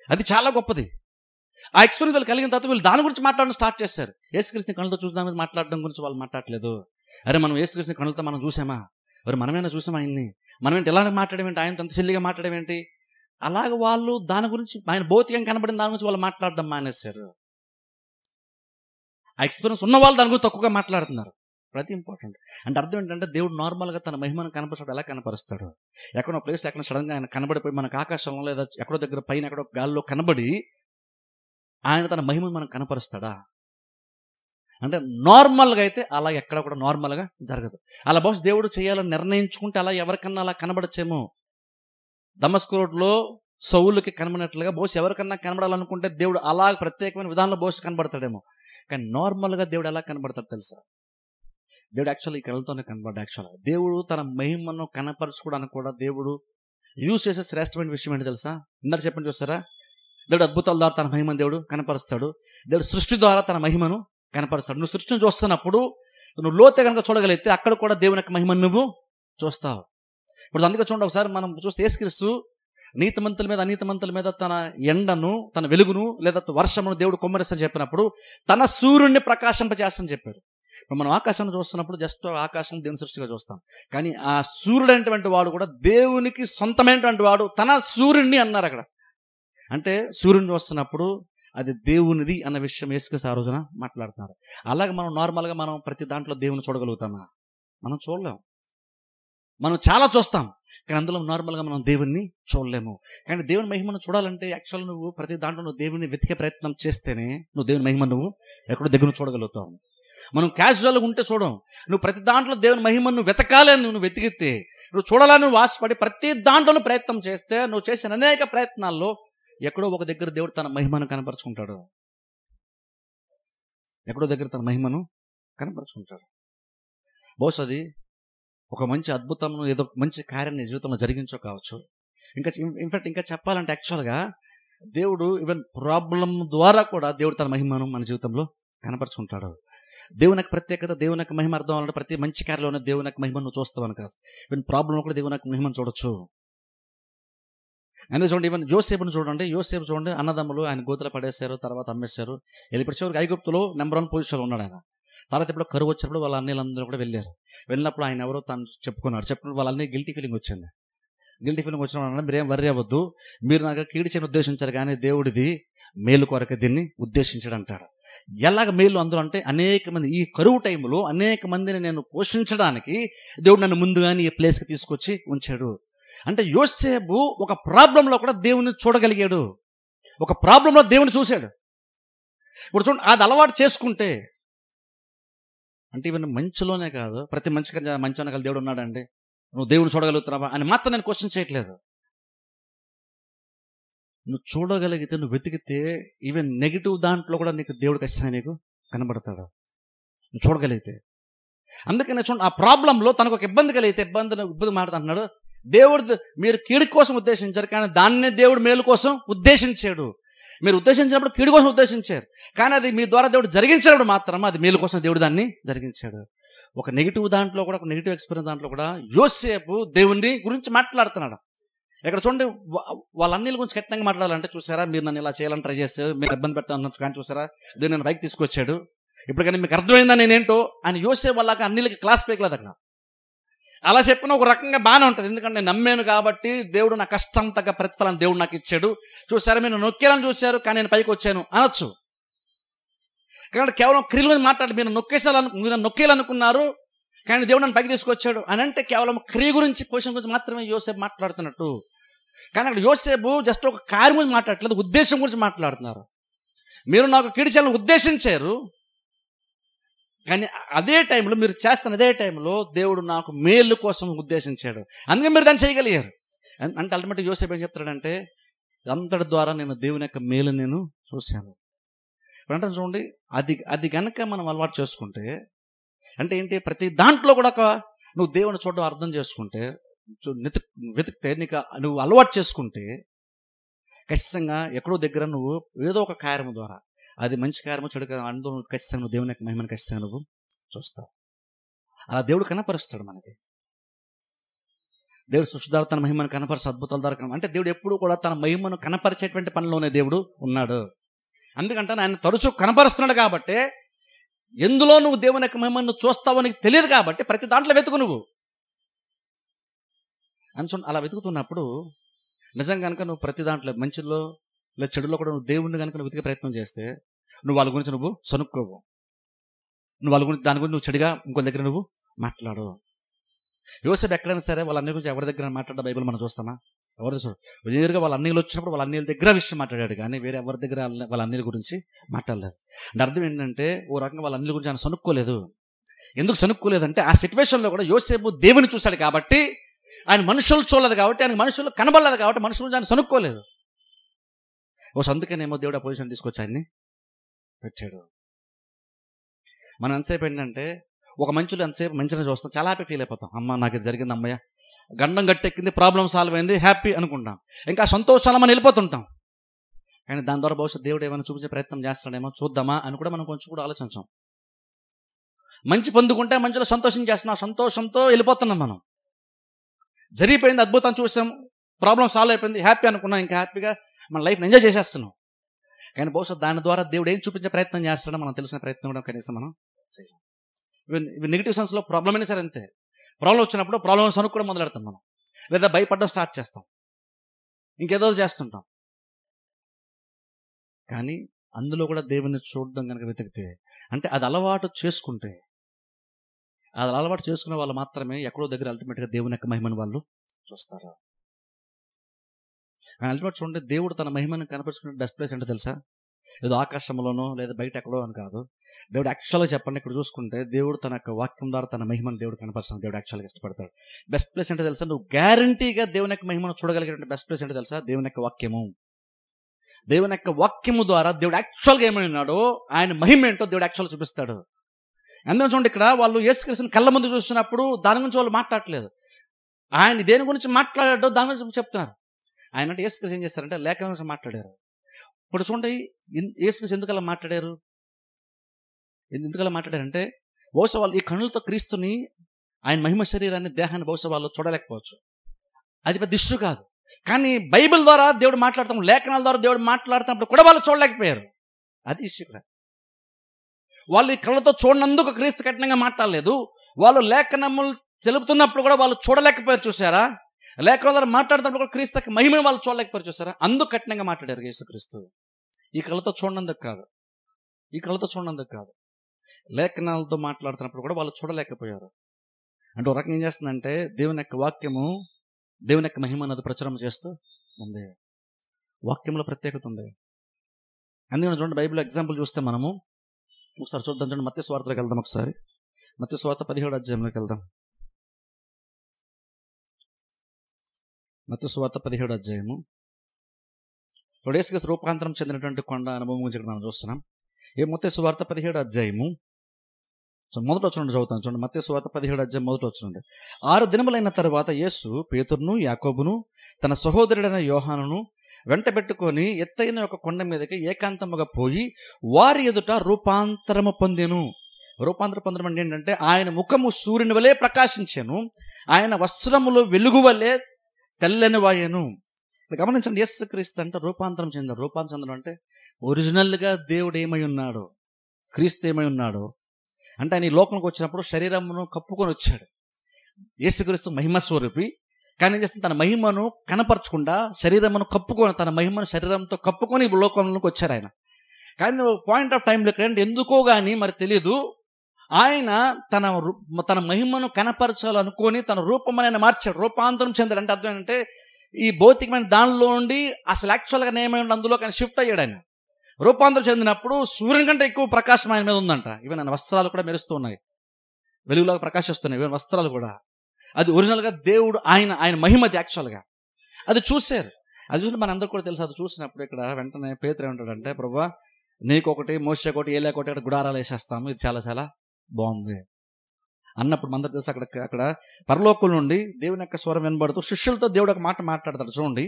అది చాలా గొప్పది. ఆ ఎక్స్పీరియన్స్ వాళ్ళు కలిగిన తర్వాత వీళ్ళు దాని గురించి మాట్లాడడం స్టార్ట్ చేశారు. యేసుక్రీస్తుని కళ్ళతో చూసి దాని గురించి మాట్లాడడం గురించి వాళ్ళు మాట్లాడలేదు. అరే మనం యేసుక్రీస్తుని కళ్ళతో మనం చూసామా, మరి మనమేనా చూసామా ఆయన్ని, మనం ఏంటి ఎలాగ మాట్లాడమేంటి, ఆయనతో అంత సిల్లిగా మాట్లాడమేంటి, అలాగ వాళ్ళు దాని గురించి ఆయన భౌతికంగా కనబడిన దాని గురించి వాళ్ళు మాట్లాడడం మానేశారు. ఆ ఎక్స్పీరియన్స్ ఉన్న వాళ్ళు దాని గురించి తక్కువగా మాట్లాడుతున్నారు. ప్రతి ఇంపార్టెంట్ అంటే అర్థం ఏంటంటే, దేవుడు నార్మల్గా తన మహిమను కనపరచడం ఎలా కనపరుస్తాడు, ఎక్కడో ప్లేస్లో ఎక్కడ సడన్గా ఆయన కనబడిపోయి మనకు ఆకాశంలో లేదా ఎక్కడో దగ్గర పైన ఎక్కడో గాల్లో కనబడి ఆయన తన మహిమను మనకు కనపరుస్తాడా అంటే నార్మల్గా అయితే అలా ఎక్కడ కూడా నార్మల్గా జరగదు. అలా బహుశా దేవుడు చేయాలని నిర్ణయించుకుంటే అలా ఎవరికన్నా అలా కనబడచ్చేమో. దమస్కు రోడ్లో సౌలుకి కనబడినట్లుగా బహుశా ఎవరికన్నా కనబడాలనుకుంటే దేవుడు అలా ప్రత్యేకమైన విధానంలో బహుశా కనబడతాడేమో. కానీ నార్మల్గా దేవుడు ఎలా కనబడతాడు తెలుసా, దేవుడు యాక్చువల్ ఈ కళ్ళతోనే కనబడ్డాడు. యాక్చువల్గా దేవుడు తన మహిమను కనపరచుకోవడానికి కూడా దేవుడు యూజ్ చేసే శ్రేష్టమైన విషయం ఏంటి తెలుసా. ఇందాక చెప్పండి చూస్తారా, దేవుడు అద్భుతాల ద్వారా తన మహిమను దేవుడు కనపరుస్తాడు. దేవుడు సృష్టి ద్వారా తన మహిమను కనపరుస్తాడు. నువ్వు సృష్టిని చూస్తున్నప్పుడు నువ్వు లోతే కనుక చూడగలిగితే అక్కడ కూడా దేవుని యొక్క మహిమను నువ్వు చూస్తావు. ఇప్పుడు అందుకే చూడండి, ఒకసారి మనం చూస్తే యేసుక్రీస్తు నీతిమంతుల మీద అనీతిమంతుల మీద తన ఎండను, తన వెలుగును లేదా వర్షమును దేవుడు కుమ్మరిస్తని చెప్పినప్పుడు తన సూర్యుడిని ప్రకాశింపజేస్తని చెప్పారు. ఇప్పుడు మనం ఆకాశాన్ని చూస్తున్నప్పుడు జస్ట్ ఆకాశం దేవుని సృష్టిగా చూస్తాం. కానీ ఆ సూర్యుడైనటువంటి వాడు కూడా దేవునికి సొంతమైనటువంటి వాడు, తన సూర్యుడిని అన్నారు అక్కడ. అంటే సూర్యుని చూస్తున్నప్పుడు అది దేవునిది అన్న విషయం యేసుక్రీస్తు ఆ రోజున మాట్లాడుతున్నారు. అలాగే మనం నార్మల్గా మనం ప్రతి దాంట్లో దేవుని చూడగలుగుతామా? మనం చూడలేం. మనం చాలా చూస్తాం, కానీ అందులో నార్మల్గా మనం దేవుణ్ణి చూడలేము. కానీ దేవుని మహిమను చూడాలంటే యాక్చువల్ నువ్వు ప్రతి దాంట్లో నువ్వు దేవుని వెతికే ప్రయత్నం చేస్తేనే నువ్వు దేవుని మహిమ నువ్వు ఎక్కడో దగ్గర చూడగలుగుతావు. మనం క్యాజువల్గా ఉంటే చూడం. నువ్వు ప్రతి దాంట్లో దేవుని మహిమను వెతకాలి అని నువ్వు వెతికితే, నువ్వు చూడాలని నువ్వు ఆశపడి ప్రతి దాంట్లో ప్రయత్నం చేస్తే, నువ్వు చేసిన అనేక ప్రయత్నాల్లో ఎక్కడో ఒక దగ్గర దేవుడు తన మహిమను కనపరుచుకుంటాడు. ఎక్కడో దగ్గర తన మహిమను కనపరుచుకుంటాడు. బహుశా అది ఒక మంచి అద్భుతం, ఏదో మంచి కార్యాన్ని జీవితంలో జరిగించో కావచ్చు. ఇన్ఫాక్ట్ ఇంకా చెప్పాలంటే యాక్చువల్గా దేవుడు ఈవెన్ ప్రాబ్లం ద్వారా కూడా దేవుడు తన మహిమను మన జీవితంలో కనపరుచుకుంటాడు. దేవుని యొక్క ప్రత్యేకత, దేవుని యొక్క మహిమ అర్థం అవ్వాలంటే ప్రతి మంచి కార్యంలో దేవుని యొక్క మహిమను నువ్వు చూస్తావని కాదు, ఈవెన్ ప్రాబ్లంలో కూడా దేవుని యొక్క మహిమను చూడొచ్చు. అందుకే చూడండి, ఈవెన్ యోసేపుని చూడండి. యోసేపు చూడండి, అన్నదమ్ములు ఆయన గోతులో పడేశారు, తర్వాత అమ్మేశారు. వెళ్ళిపోయి చివరికి ఐగుప్తులో నెంబర్ 1 పొజిషన్లో ఉన్నాడు ఆయన. తర్వాత ఇప్పుడు కరువు వచ్చినప్పుడు వాళ్ళ అన్నీలందరూ కూడా వెళ్ళారు. వెళ్ళినప్పుడు ఆయన ఎవరో తను చెప్పుకున్నప్పుడు వాళ్ళ అన్నీ గిల్టీ ఫీలింగ్ వచ్చింది. గిల్టీ ఫీలింగ్ వచ్చినప్పుడు మీరేం వర్రీ అవ్వద్దు, మీరు నాకు కీడు చేయని ఉద్దేశించారు, కానీ దేవుడిది మేలు కొరకు దీన్ని ఉద్దేశించాడు అంటాడు. ఎలాగ మేలు అందులో అంటే, అనేక మంది ఈ కరువు టైంలో అనేక మందిని నేను పోషించడానికి దేవుడు నన్ను ముందుగానే ఈ ప్లేస్కి తీసుకొచ్చి ఉంచాడు. అంటే యోసేపు ఒక ప్రాబ్లంలో కూడా దేవుని చూడగలిగాడు, ఒక ప్రాబ్లంలో దేవుని చూశాడు. ఇప్పుడు చూడండి, అది అలవాటు చేసుకుంటే, అంటే ఇవన్నీ మంచిలోనే కాదు, ప్రతి మంచి వెనకాల దేవుడు ఉన్నాడండి, నువ్వు దేవుడు చూడగలుగుతున్నావా అని మాత్రం నేను క్వశ్చన్ చేయట్లేదు. నువ్వు చూడగలిగితే, నువ్వు వెతికితే ఈవెన్ నెగిటివ్ దాంట్లో కూడా నీకు దేవుడు ఖచ్చితంగా నీకు కనబడతాడు, నువ్వు చూడగలిగితే. అందుకనే చూడండి, ఆ ప్రాబ్లంలో తనకు ఒక ఇబ్బంది కలిగితే ఇబ్బంది మాట్లాడుతున్నాడు. దేవుడు మీరు కీడు కోసం ఉద్దేశించారు, కానీ దాన్నే దేవుడు మేలు కోసం ఉద్దేశించాడు. మీరు ఉద్దేశించినప్పుడు కీడు కోసం ఉద్దేశించారు, కానీ అది మీ ద్వారా దేవుడు జరిగించినప్పుడు మాత్రం అది మేలు కోసం దేవుడు దాన్ని జరిగించాడు. ఒక నెగిటివ్ దాంట్లో కూడా, ఒక నెగిటివ్ ఎక్స్పీరియన్స్ దాంట్లో కూడా యోసేపు దేవుని గురించి మాట్లాడుతున్నాడు. ఇక్కడ చూడండి, వాళ్ళ అన్నిల గురించి కఠినంగా మాట్లాడాలంటే, చూసారా మీరు నన్ను ఇలా చేయాలని ట్రై చేశారు, మీరు ఇబ్బంది పెట్టాలన్నట్టు, కానీ చూసారా దేవుడు నేను పైకి తీసుకొచ్చాడు, ఇప్పుడు కానీ మీకు అర్థమైందా నేనేంటో అని యోసేపు వాళ్ళకి అన్నిలకి క్లాస్ పీకలేదు అక్కడ. అలా చెప్పిన ఒక రకంగా బాగానే ఉంటుంది, ఎందుకంటే నేను నమ్మాను కాబట్టి దేవుడు నా కష్టం తగ్గ ప్రతిఫలం దేవుడు నాకు ఇచ్చాడు. చూసారా మీరు నొక్కేయాలని చూశారు, కానీ నేను పైకి వచ్చాను అనొచ్చు. కాబట్టి కేవలం క్రియల గురించి మాట్లాడి మీరు నొక్కేయాలనుకున్నారు, కానీ దేవుడు నన్ను పైకి తీసుకొచ్చాడు అని అంటే కేవలం క్రియ గురించి, పొజిషన్ గురించి మాత్రమే యోసేపు మాట్లాడుతున్నట్టు. కానీ అక్కడ యోసేపు జస్ట్ ఒక కార్యం గురించి మాట్లాడట్లేదు, ఉద్దేశం గురించి మాట్లాడుతున్నారు. మీరు నాకు కీడు చేయాలని ఉద్దేశించారు, కానీ అదే టైంలో మీరు చేస్తున్న అదే టైంలో దేవుడు నాకు మేలు కోసం ఉద్దేశించాడు, అందుకే మీరు దాన్ని చేయగలిగారు. అంటే అల్టిమేట్గా యోసేపు ఏం చెప్తాడంటే, అంతటి ద్వారా నేను దేవుని యొక్క మేలు నేను చూశాను. ఇప్పుడు అంటే చూడండి, అది కనుక మనం అలవాటు చేసుకుంటే, అంటే ఏంటి, ప్రతి దాంట్లో కూడా నువ్వు దేవుని చూడడం అర్థం చేసుకుంటే, వెతికితే నువ్వు అలవాటు చేసుకుంటే, ఖచ్చితంగా ఎక్కడో దగ్గర నువ్వు ఏదో ఒక కార్యం ద్వారా, అది మంచి కార్యము చెడు కార్యం, అందులో ఖచ్చితంగా నువ్వు దేవుని యొక్క మహిమను ఖచ్చితంగా నువ్వు చూస్తావు. అలా దేవుడు కనపరుస్తాడు మనకి. దేవుడు సృష్టి ద్వారా తన మహిమను కనపరిచే అద్భుతాల ద్వారా, అంటే దేవుడు ఎప్పుడు కూడా తన మహిమను కనపరిచేటువంటి పనిలోనే దేవుడు ఉన్నాడు. అందుకంటే ఆయన తరచూ కనపరుస్తున్నాడు కాబట్టి, ఎందులో నువ్వు దేవుని యొక్క మహిమను చూస్తావో నీకు తెలియదు కాబట్టి ప్రతి దాంట్లో వెతుకు నువ్వు అని. అలా వెతుకుతున్నప్పుడు నిజంగా కనుక నువ్వు ప్రతి దాంట్లో మంచిలో లేదా చెడులో కూడా నువ్వు దేవుణ్ణి కనుక నువ్వు వెతికే ప్రయత్నం చేస్తే, నువ్వు వాళ్ళ గురించి నువ్వు సనుక్కోవు, నువ్వు వాళ్ళ గురించి దాని గురించి నువ్వు చెడుగా ఇంకో దగ్గర నువ్వు మాట్లాడు. యోసేపు ఎక్కడైనా సరే వాళ్ళ అన్ని గురించి ఎవరి దగ్గర మాట్లాడే బైబిల్ మనం చూస్తామా? ఎవరు చూడు, నేరుగా వాళ్ళ అన్నీలు వచ్చినప్పుడు వాళ్ళ అన్నీల దగ్గర విషయం మాట్లాడాడు, కానీ వేరే ఎవరి దగ్గర వాళ్ళ అన్నీల గురించి మాట్లాడలేదు. అంటే అర్థం ఏంటంటే, ఓ రకంగా వాళ్ళ అన్నీల గురించి ఆయన సనుక్కోలేదు. ఎందుకు సనుక్కోలేదంటే, ఆ సిచ్యువేషన్లో కూడా యోసేపు దేవుని చూశాడు కాబట్టి, ఆయన మనుషులు చూడలేదు కాబట్టి, ఆయన మనుషులు కనబడలేదు కాబట్టి మనుషుల గురించి ఆయన సనుక్కోలేదు. అందుకేనేమో దేవుడు ఆ పొజిషన్ తీసుకొచ్చి ఆయన్ని పెట్టాడు. మనం ఎంతసేపు ఏంటంటే, ఒక మంచులు ఎంతసేపు మంచిగా చూస్తాం, చాలా హ్యాపీ ఫీల్ అయిపోతాం. అమ్మ నాకు ఇది జరిగింది, అమ్మయ్య గండం గట్టెక్కింది, ప్రాబ్లం సాల్వ్ అయింది, హ్యాపీ అనుకుంటాం, ఇంకా సంతోషాలు మనం వెళ్ళిపోతుంటాం. కానీ దాని ద్వారా భవిష్యత్తు దేవుడు ఏమైనా చూపించే ప్రయత్నం చేస్తాడేమో, చూద్దామా అని కూడా మనం కొంచెం కూడా ఆలోచించాం. మంచి పొందుకుంటే మంచిలో సంతోషం చేస్తున్నాం, సంతోషంతో వెళ్ళిపోతున్నాం. మనం జరిగిపోయింది, అద్భుతం చూసాం, ప్రాబ్లం సాల్వ్ అయిపోయింది, హ్యాపీ అనుకున్నాం, ఇంకా హ్యాపీగా మన లైఫ్ని ఎంజాయ్ చేసేస్తున్నాం. కానీ బహుశా దాని ద్వారా దేవుడు ఏం చూపించే ప్రయత్నం చేస్తాడో మనం తెలిసిన ప్రయత్నం కూడా కనీసం మనం చేసాం. నెగిటివ్ సెన్స్లో ప్రాబ్లం అయినా సరే అంతే. ప్రాబ్లం వచ్చినప్పుడు ప్రాబ్లం సనుక్కోవడం మొదలెడతాం మనం, లేదా భయపడడం స్టార్ట్ చేస్తాం, ఇంకేదో చేస్తుంటాం. కానీ అందులో కూడా దేవుని చూడడం కనుక వెతికితే, అంటే అది అలవాటు చేసుకుంటే, అది అలవాటు చేసుకునే వాళ్ళు మాత్రమే ఎక్కడో దగ్గర అల్టిమేట్గా దేవుని యొక్క మహిమను వాళ్ళు చూస్తారు. అల్టిమేట్ చూడండి, దేవుడు తన మహిమను కనపరుచుకునే బెస్ట్ ప్లేస్ అంటే తెలుసా? ఏదో ఆకాశంలోనో లేదా బయట ఎక్కడో అని కాదు. దేవుడు యాక్చువల్గా చెప్పండి, ఇక్కడ చూసుకుంటే దేవుడు తన యొక్క వాక్యం ద్వారా తన మహిమను దేవుడు కనపరచడం దేవుడు యాక్చువల్గా ఇష్టపడతాడు. బెస్ట్ ప్లేస్ అంటే తెలుసా? నువ్వు గ్యారంటీగా దేవుని యొక్క మహిమను చూడగలిగినటువంటి బెస్ట్ ప్లేస్ అంటే తెలుసా? దేవుని యొక్క వాక్యము. దేవుని యొక్క వాక్యము ద్వారా దేవుడు యాక్చువల్గా ఏమై ఉన్నాడో, ఆయన మహిమ ఏంటో దేవుడు యాక్చువల్గా చూపిస్తాడు. అందులో చూడండి, ఇక్కడ వాళ్ళు యేసుక్రీస్తుని కళ్ళ ముందు చూస్తున్నప్పుడు దాని గురించి వాళ్ళు మాట్లాడట్లేదు. ఆయన దేని గురించి మాట్లాడాడో దాని గురించి చెప్తున్నారు. ఆయన అంటే యేసుక్రీస్తు ఏం చేస్తారంటే లేఖనం గురించి మాట్లాడారు. ఇప్పుడు చూడండి, యేసుక్రీస్తు ఎందుకలా మాట్లాడారు? ఎందుకలా మాట్లాడారంటే, బహుశా వాళ్ళు ఈ కన్నులతో క్రీస్తుని, ఆయన మహిమ శరీరాన్ని, దేహాన్ని బహుశా వాళ్ళు చూడలేకపోవచ్చు. అది పెద్ద ఇష్యూ కాదు. కానీ బైబిల్ ద్వారా దేవుడు మాట్లాడతాం, లేఖనాల ద్వారా దేవుడు మాట్లాడుతున్నప్పుడు కూడా వాళ్ళు చూడలేకపోయారు. అది ఇష్యూ కాదు. వాళ్ళు ఈ కళ్ళతో చూడనందుకు క్రీస్తు కఠినంగా మాట్లాడలేదు. వాళ్ళు లేఖనములు తెలుపుతున్నప్పుడు కూడా వాళ్ళు చూడలేకపోయారు. చూసారా? లేఖనాల ద్వారా మాట్లాడుతున్నప్పుడు కూడా క్రీస్తు మహిమను వాళ్ళు చూడలేకపోయారు. చూసారా? అందుకు కఠినంగా మాట్లాడారు యేసుక్రీస్తు. ఈ కళ్ళతో చూడనందుకు కాదు, ఈ కళ్ళతో చూడనందుకు కాదు, లేఖనాలతో మాట్లాడుతున్నప్పుడు కూడా వాళ్ళు చూడలేకపోయారు. అంటే ఒక రకంగా ఏం చేస్తుందంటే, దేవుని యొక్క వాక్యము, దేవుని యొక్క మహిమ అన్నది ప్రచురం చేస్తూ ఉంది. వాక్యంలో ప్రత్యేకత ఉంది. అందుకని చూడండి, బైబిల్ ఎగ్జాంపుల్ చూస్తే మనము ఒకసారి చూద్దాం. చూడండి, మత్తయి సువార్తలోకి వెళ్దాం. ఒకసారి మత్తయి సువార్త 17వ అధ్యాయంలోకి వెళ్దాం. మత్తయి సువార్త 17వ అధ్యాయము. యేసుక్రీస్తు రూపాంతరం చెందినటువంటి కొండ అనుభవం గురించి మనం చూస్తున్నాం. మత్తయి సువార్త 17వ అధ్యాయము మొదటి వచనం చదువుతాను. చూడండి, మత్తయి సువార్త 17వ అధ్యాయం మొదటి వచనం. 6 దినములైన తరువాత యేసు పేతురును, యాకోబును, తన సహోదరుడైన యోహానును వెంటబెట్టుకొని ఎత్తైన ఒక కొండ మీదకి ఏకాంతముగా పోయి వారి ఎదుట రూపాంతరము పొందెను. రూపాంతరం పొందడం అంటే ఏంటంటే, ఆయన ముఖము సూర్యుని వలె ప్రకాశించెను, ఆయన వస్త్రములు వెలుగు వలె తెల్లని వాయెను. గమనించండి, యేసుక్రీస్తు అంటే రూపాంతరం చెందాడు. రూపాంతరం చెందడం అంటే ఒరిజినల్గా దేవుడు ఏమై ఉన్నాడు, క్రీస్తు ఏమై ఉన్నాడు అంటే, ఆయన ఈ లోకంలోకి వచ్చినప్పుడు శరీరమును కప్పుకొని వచ్చాడు. యేసుక్రీస్తు మహిమ స్వరూపి. కానీ ఏం చేస్తుంది, తన మహిమను కనపరచకుండా శరీరమును కప్పుకొని, తన మహిమను శరీరంతో కప్పుకొని ఈ లోకంలోకి వచ్చారు ఆయన. కానీ పాయింట్ ఆఫ్ టైంలో ఏంటంటే, ఎందుకో కానీ మరి తెలియదు, ఆయన తన మహిమను కనపరచాలనుకొని తన రూపం ఆయన మార్చాడు, రూపాంతరం చెందాడు. అంటే అర్థం ఏంటంటే, ఈ భౌతికమైన దానిలో ఉండి అసలు యాక్చువల్గా నేమై ఉండి అందులో కానీ షిఫ్ట్ అయ్యాడు. ఆయన రూపాంతరం చెందినప్పుడు సూర్యుని కంటే ఎక్కువ ప్రకాశం ఆయన మీద ఉందంట. ఈవెన్ ఆయన వస్త్రాలు కూడా మెరుస్తూ ఉన్నాయి, వెలుగులాగా ప్రకాశిస్తున్నాయి ఈవెన్ వస్త్రాలు కూడా. అది ఒరిజినల్గా దేవుడు, ఆయన మహిమది యాక్చువల్గా. అది చూశారు. అది చూసి మన అందరూ కూడా తెలుసు. అది చూసినప్పుడు ఇక్కడ వెంటనే పేతురు ఏమంటాడంటే, ప్రభువా నీకొకటి, మోషేకొకటి, ఏలియాకొకటి ఇక్కడ గుడారాలు వేసేస్తాము, ఇది చాలా చాలా బాగుంది అన్నప్పుడు మనందరూ తెలుసు, అక్కడ పరలోకం నుండి దేవుని యొక్క స్వరం వినబడుతూ శిష్యులతో దేవుడు ఒక మాట మాట్లాడతాడు. చూడండి,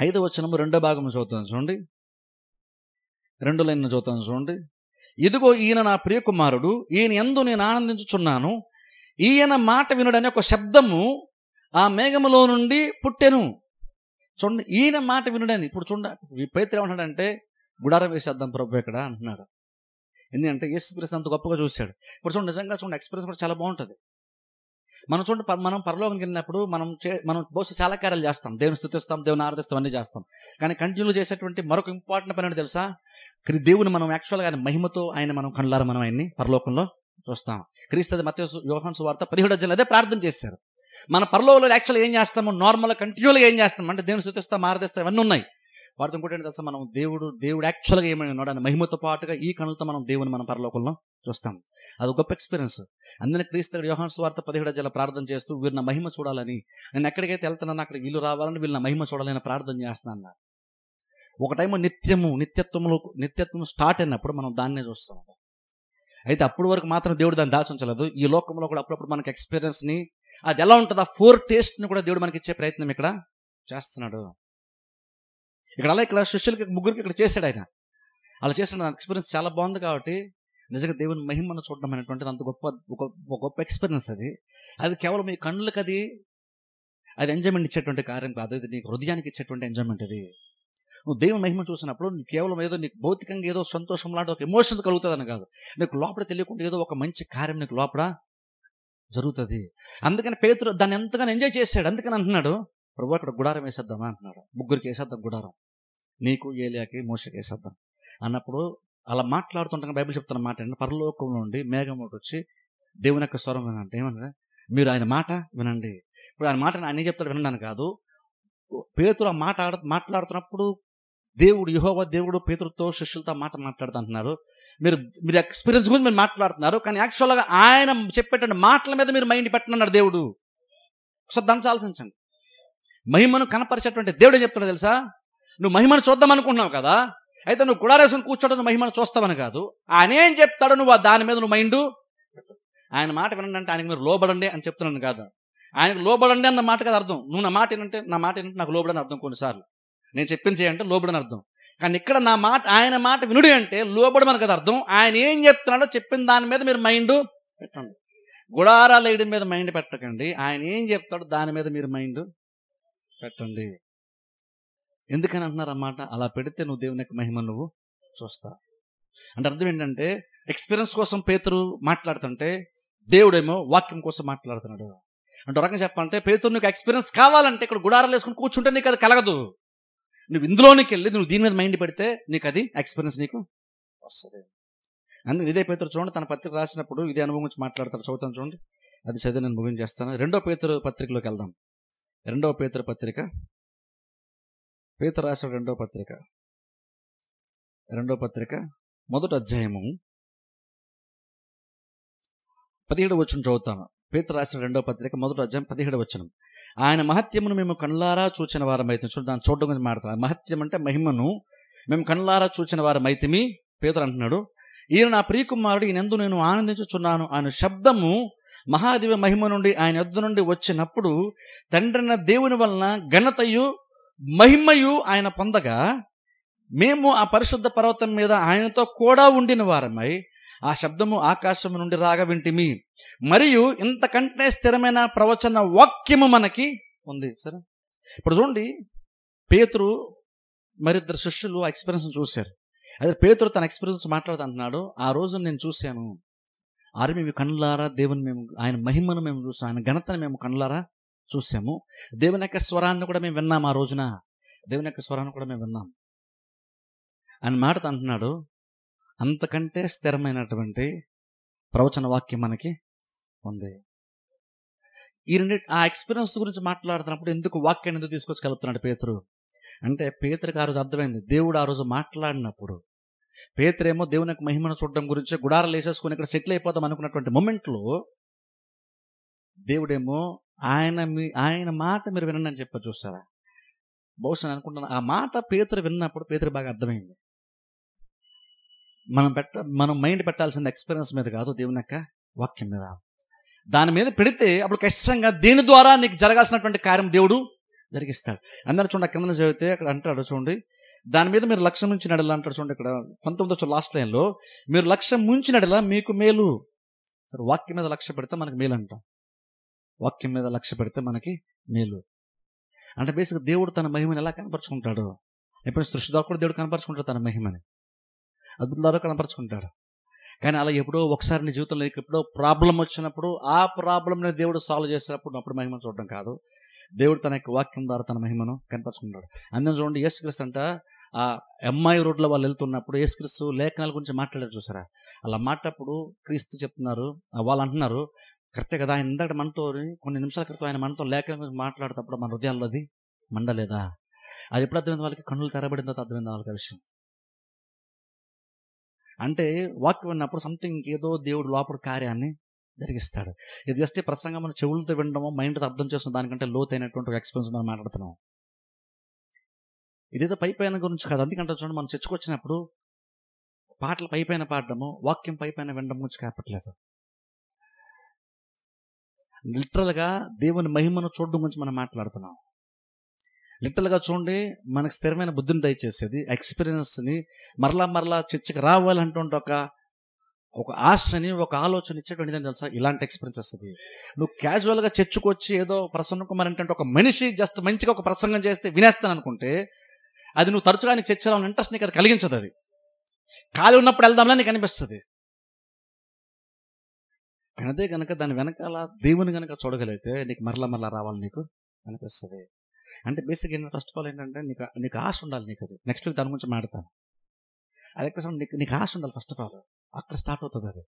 5వ వచనము 2వ భాగం చదువుతాను. చూడండి, 2 లైన్ చదువుతాను. చూడండి, ఇదిగో ఈయన నా ప్రియ కుమారుడు, ఈయన యందు నేను ఆనందించుచున్నాను, ఈయన మాట వినుడని ఒక శబ్దము ఆ మేఘములో నుండి పుట్టెను. చూడండి, ఈయన మాట వినుడని. ఇప్పుడు చూడండి, పేతురు ఏమంటాడంటే, గుడారం వేసేద్దాం ప్రభు ఇక్కడ అంటున్నాడు. ఎందుకంటే యేసుక్రీస్తు అంత గొప్పగా చూశాడు. ఇప్పుడు చూడండి, నిజంగా చూడండి, ఎక్స్పీరియన్స్ కూడా చాలా బాగుంటుంది. మనం చూడండి, మనం పరలోకానికి వెళ్ళినప్పుడు మనం బహుశా చాలా కార్యాలు చేస్తాం, దేవుని స్తుతిస్తాం, దేవుని ఆరాధిస్తాం, అన్నీ చేస్తాం. కానీ కంటిన్యూ చేసేటువంటి మరొక ఇంపార్టెంట్ పని అంటే తెలుసా? దేవుని మనం యాక్చువల్గా ఆయన మహిమతో మనం కళ్ళారా మనం ఆయన్ని పరలోకంలో చూస్తాం. క్రీస్తు మత్తయి యోహాను సువార్త 17వ అధ్యాయంలో అదే ప్రార్థన చేశారు. మన పరలోకంలో యాక్చువల్గా ఏం చేస్తాము, నార్మల్గా కంటిన్యూగా ఏం చేస్తాం అంటే దేవుని స్తుతిస్తాం, ఆరాధిస్తాం, ఇవన్నీ ఉన్నాయి. వాటితో ఇంకోటి ఏంటి తెలుసా, మనం దేవుడు యాక్చువల్గా ఏమై ఉన్నాడు ఆయన మహిమతో పాటుగా ఈ కనులతో మనం దేవుని మనం పరలోకంలో చూస్తాం. అది గొప్ప ఎక్స్పీరియన్స్. అందుకని క్రీస్తు యోహాను సువార్త 17వ అధ్యాయంలో ప్రార్థన చేస్తూ, వీరు నా మహిమ చూడాలని, నేను ఎక్కడికైతే వెళ్తున్నానో అక్కడ వీళ్ళు రావాలని, వీళ్ళు నా మహిమ చూడాలని ప్రార్థన చేస్తున్నాను. ఒక టైం నిత్యత్వం స్టార్ట్ అయినప్పుడు మనం దాన్నే చూస్తాం. అయితే అప్పటి వరకు మాత్రం దేవుడు దాన్ని దాచించలేదు. ఈ లోకంలో కూడా అప్పుడప్పుడు మనకి ఎక్స్పీరియన్స్ని, అది ఎలా ఉంటుంది, ఆ 4 టేస్ట్ని కూడా దేవుడు మనకి ఇచ్చే ప్రయత్నం ఇక్కడ చేస్తున్నాడు. ఇక్కడ శిష్యులకి 3కి ఇక్కడ చేశాడు ఆయన. అలా చేసిన ఎక్స్పీరియన్స్ చాలా బాగుంది. కాబట్టి నిజంగా దేవుని మహిమను చూడడం అనేటువంటిది అంత గొప్ప ఎక్స్పీరియన్స్. అది కేవలం మీ కన్నులకు అది ఎంజాయ్మెంట్ ఇచ్చేటువంటి కార్యం కాదు, ఇది నీకు హృదయానికి ఇచ్చేటువంటి ఎంజాయ్మెంట్. అది నువ్వు దేవుని మహిమ చూసినప్పుడు కేవలం ఏదో నీకు భౌతికంగా ఏదో సంతోషం లాంటి ఒక ఎమోషన్స్ కలుగుతుందని కాదు, నీకు లోపల తెలియకుండా ఏదో ఒక మంచి కార్యం నీకు లోపల జరుగుతుంది. అందుకని పేతురు దాన్ని ఎంతగానో ఎంజాయ్ చేశాడు. అందుకని అంటున్నాడు, ప్రభు అక్కడ గుడారం వేసేద్దామా అంటున్నాడు. 3కి వేసేద్దాం గుడారం. నీకు ఏలియాకి మోషకి వేసేద్దాం అన్నప్పుడు అలా మాట్లాడుతుండగా బైబిల్ చెప్తున్న మాట ఏంటంటే పరలోకం నుండి మేఘం ఒకటి వచ్చి దేవుని యొక్క స్వరం వినంటే ఏమన్నా మీరు ఆయన మాట వినండి. ఇప్పుడు ఆయన మాట ఆయన ఏం చెప్తాడు వినండి కాదు. పేతురు ఆ మాట మాట్లాడుతున్నప్పుడు దేవుడు యెహోవా దేవుడు పేతురుతో శిష్యులతో మాట్లాడుతుంటున్నారు. మీరు మీరు ఎక్స్పీరియన్స్ గురించి మీరు మాట్లాడుతున్నారు, కానీ యాక్చువల్గా ఆయన చెప్పేటువంటి మాటల మీద మీరు మైండ్ పెట్టనన్నాడు దేవుడు. ఒకసారి దాన్ని ఆలోచించండి. మహిమను కనపరిచేటువంటి దేవుడు ఏం చెప్తున్నాడు తెలుసా? నువ్వు మహిమను చూద్దాం అనుకుంటున్నావు కదా, అయితే నువ్వు గుడారేసుకుని కూర్చోవడం నువ్వు మహిమను చూస్తావని కాదు. ఆయన ఏం చెప్తాడో నువ్వు దాని మీద నువ్వు మైండ్ ఆయన మాట వినండి అంటే ఆయనకు మీరు లోబడండి అని చెప్తున్నాను కాదు. ఆయనకు లోబడండి అన్న మాట కదా అర్థం. నువ్వు నా మాట ఏంటంటే నాకు లోబడని అర్థం. కొన్నిసార్లు నేను చెప్పింది చేయంటే లోబడని అర్థం. కానీ ఇక్కడ నా మాట ఆయన మాట వినుడి అంటే లోబడమని కదా అర్థం. ఆయన ఏం చెప్తున్నాడో చెప్పిన దాని మీద మీరు మైండ్ పెట్టండి. గుడారాలు వేయడం మీద మైండ్ పెట్టకండి. ఆయన ఏం చెప్తాడో దాని మీద మీరు మైండ్ పెట్టండి. ఎందుకని అంటున్నారు అన్నమాట? అలా పెడితే నువ్వు దేవుని యొక్క మహిమ నువ్వు చూస్తావు. అంటే అర్థం ఏంటంటే ఎక్స్పీరియన్స్ కోసం పేతురు మాట్లాడుతుంటే దేవుడేమో వాక్యం కోసం మాట్లాడుతున్నాడు. అంటే రకంగా చెప్పాలంటే పేతురు నీకు ఎక్స్పీరియన్స్ కావాలంటే ఇక్కడ గుడారాలు వేసుకుని కూర్చుంటే నీకు అది కలగదు. నువ్వు ఇందులోనికి వెళ్ళి నువ్వు దీని మీద మైండ్ పెడితే నీకు అది ఎక్స్పీరియన్స్ నీకు వస్తుంది. అందుకే ఇదే పేతురు చూడండి తన పత్రిక రాసినప్పుడు ఇదే అనుభవం గురించి మాట్లాడతారు. చదువుతాను చూడండి, అది చదివి నేను ముగించేస్తాను. 2వ పేతురు పత్రికలోకి వెళ్దాం. 2వ పేతురు పత్రిక, పేతురు రాసిన 2వ పత్రిక 1వ అధ్యాయము 17వ వచనం చదువుతాను. పేతురు రాసిన 2వ పత్రిక 1వ అధ్యాయం 17వ వచనం. ఆయన మహత్యమును మేము కళ్ళారా చూచిన వారమైతే, దాన్ని చూడడం గురించి మాట్లాడతాను. మహత్యం అంటే మహిమను మేము కళ్ళారా చూచిన వారమైతిమి పేతురు అంటున్నాడు. ఈయన నా ప్రియకుమారుడు, ఈయనందు నేను ఆనందించుచున్నాను. ఆయన శబ్దము మహాదివ్య మహిమ నుండి ఆయన యొద్ద నుండి వచ్చినప్పుడు తండ్రిన దేవుని వలన ఘనతయు మహిమయు ఆయన పొందగా మేము ఆ పరిశుద్ధ పర్వతం మీద ఆయనతో కూడా ఉండిన వారమై ఆ శబ్దము ఆకాశం నుండి రాగా వింటిమి. మరియు ఇంతకంటే స్థిరమైన ప్రవచన వాక్యము మనకి ఉంది. సరే, ఇప్పుడు చూడండి, పేతురు మరిద్దరు శిష్యులు ఆ ఎక్స్పీరియన్స్ చూశారు. అదే పేతురు తన ఎక్స్పీరియన్స్ మాట్లాడుతున్నాడు. ఆ రోజు నేను చూశాను, మేము కళ్ళారా దేవుని మేము ఆయన మహిమను మేము చూసాం, ఆయన ఘనతను మేము కళ్ళారా చూసాము. దేవుని యొక్క స్వరాన్ని కూడా మేము విన్నాం. ఆ రోజున దేవుని యొక్క స్వరాన్ని కూడా మేము విన్నాం అని మాట అంటున్నాడు. అంతకంటే స్థిరమైనటువంటి ప్రవచన వాక్యం మనకి ఉంది. ఈ ఆ ఎక్స్పీరియన్స్ గురించి మాట్లాడుతున్నప్పుడు ఎందుకు వాక్యాన్ని ఎందుకు తీసుకొచ్చి కలుపుతున్నాడు పేతురు అంటే, పేతురికి ఆ రోజు అర్థమైంది దేవుడు ఆ రోజు మాట్లాడినప్పుడు. పేతురేమో దేవుని యొక్క మహిమను చూడడం గురించి గుడారాలు వేసేసుకుని ఇక్కడ సెటిల్ అయిపోతాం అనుకున్నటువంటి మొమెంట్లో దేవుడేమో ఆయన మాట మీరు వినండి అని చెప్పి చూస్తారా. బహుశా అనుకుంటున్నా ఆ మాట పేతురు విన్నప్పుడు పేతురు బాగా అర్థమైంది. మనం మైండ్ పెట్టాల్సింది ఎక్స్పీరియన్స్ మీద కాదు, దేవుని యొక్క వాక్యం మీద. దాని మీద పెడితే అప్పుడు ఖచ్చితంగా దేని ద్వారా నీకు జరగాల్సినటువంటి కార్యం దేవుడు జరిగిస్తాడు. అందరూ చూడండి, కింద చదివితే అక్కడ అంటాడు చూడండి, దాని మీద మీరు లక్ష్యం ఉంచినడలా అంటాడు చూడండి. ఇక్కడ 19వ లాస్ట్ లైన్లో మీరు లక్ష్యం ఉంచినడలా మీకు మేలు. సరే, వాక్యం మీద లక్ష్య పెడితే మనకి మేలు అంటాం. వాక్యం మీద లక్ష్య పెడితే మనకి మేలు అంటే బేసిక్గా దేవుడు తన మహిమని ఎలా కనపరుచుకుంటాడు? ఎప్పుడు సృష్టి ద్వారా కూడా దేవుడు కనపరుచుకుంటాడు తన మహిమని, అద్భుతాల ద్వారా కనపరుచుకుంటాడు. కానీ అలా ఎప్పుడో ఒకసారి నీ జీవితంలో ఎప్పుడో ప్రాబ్లం వచ్చినప్పుడు ఆ ప్రాబ్లంని దేవుడు సాల్వ్ చేసినప్పుడు అప్పుడు మహిమను చూడడం కాదు, దేవుడు తన యొక్క వాక్యం ద్వారా తన మహిమను కనపరుచుకుంటాడు. అందులో చూడండి, యేసుక్రీస్తు అంట ఆ ఎంఐ రోడ్లో వాళ్ళు వెళ్తున్నప్పుడు యేసుక్రీస్తు లేఖనాల గురించి మాట్లాడారు చూసారా. అలా మాట్లాడప్పుడు క్రీస్తు చెప్తున్నారు, వాళ్ళు అంటున్నారు కరెక్టే కదా, ఆయన ఇందాక మనతో కొన్ని నిమిషాల క్రితం ఆయన మనతో లేఖనం గురించి మాట్లాడేటప్పుడు మన హృదయాల్లో అది మండలేదా? అది ఎప్పుడు అర్థమైంది వాళ్ళకి? కన్నులు తెరబడిన తర్వాత అర్థమైంది వాళ్ళకి ఆ విషయం. అంటే వాక్యం విన్నప్పుడు సంథింగ్ ఇంకేదో దేవుడు లోపల కార్యాన్ని జరిగిస్తాడు. ఇది జస్ట్ ప్రసంగం మన చెవులతో వినడమో మైండ్తో అర్థం చేస్తున్న దానికంటే లోతైనటువంటి ఒక ఎక్స్పీరియన్స్ మనం మాట్లాడుతున్నాం. ఇదేదో పైపైన గురించి కాదు. అందుకంటే చూడండి, మనం చర్చకొచ్చినప్పుడు పాటలు పైపైన పాడడము, వాక్యం పైపైన వినడం గురించి కాపట్లేదు. లిటరల్గా దేవుని మహిమను చూడడం గురించి మనం మాట్లాడుతున్నాం. లిటరల్గా చూడండి, మనకు స్థిరమైన బుద్ధిని దయచేసేది ఎక్స్పీరియన్స్ని మరలా చర్చకి రావాలంటుంటే ఒక ఆశని ఒక ఆలోచన ఇచ్చేటువంటిది అని తెలుసా, ఇలాంటి ఎక్స్పీరియన్స్ వస్తుంది. నువ్వు క్యాజువల్గా చర్చకొచ్చి ఏదో ప్రసన్న కుమార్ అంటే ఒక మనిషి జస్ట్ మంచిగా ఒక ప్రసంగం చేస్తే వినేస్తాను అనుకుంటే అది నువ్వు తరచుగా నీకు చర్చలో ఇంట్రెస్ట్ నీకు అది కలిగించదు. అది ఖాళీ ఉన్నప్పుడు వెళ్దాంలా నీకు అనిపిస్తుంది. అదే కనుక దాని వెనకాల దేవుని కనుక చూడగలిగితే నీకు మరలా రావాలని నీకు అనిపిస్తుంది. అంటే బేసిక్ ఏంటంటే ఫస్ట్ ఆఫ్ ఆల్ ఏంటంటే నీకు ఆశ ఉండాలి. నీకు అది నెక్స్ట్ వీక్ దాని గురించి మాట్లాడతాను. అది ఎక్కడ నీకు ఆశ ఉండాలి ఫస్ట్ ఆఫ్ ఆల్. అక్కడ స్టార్ట్ అవుతుంది అది.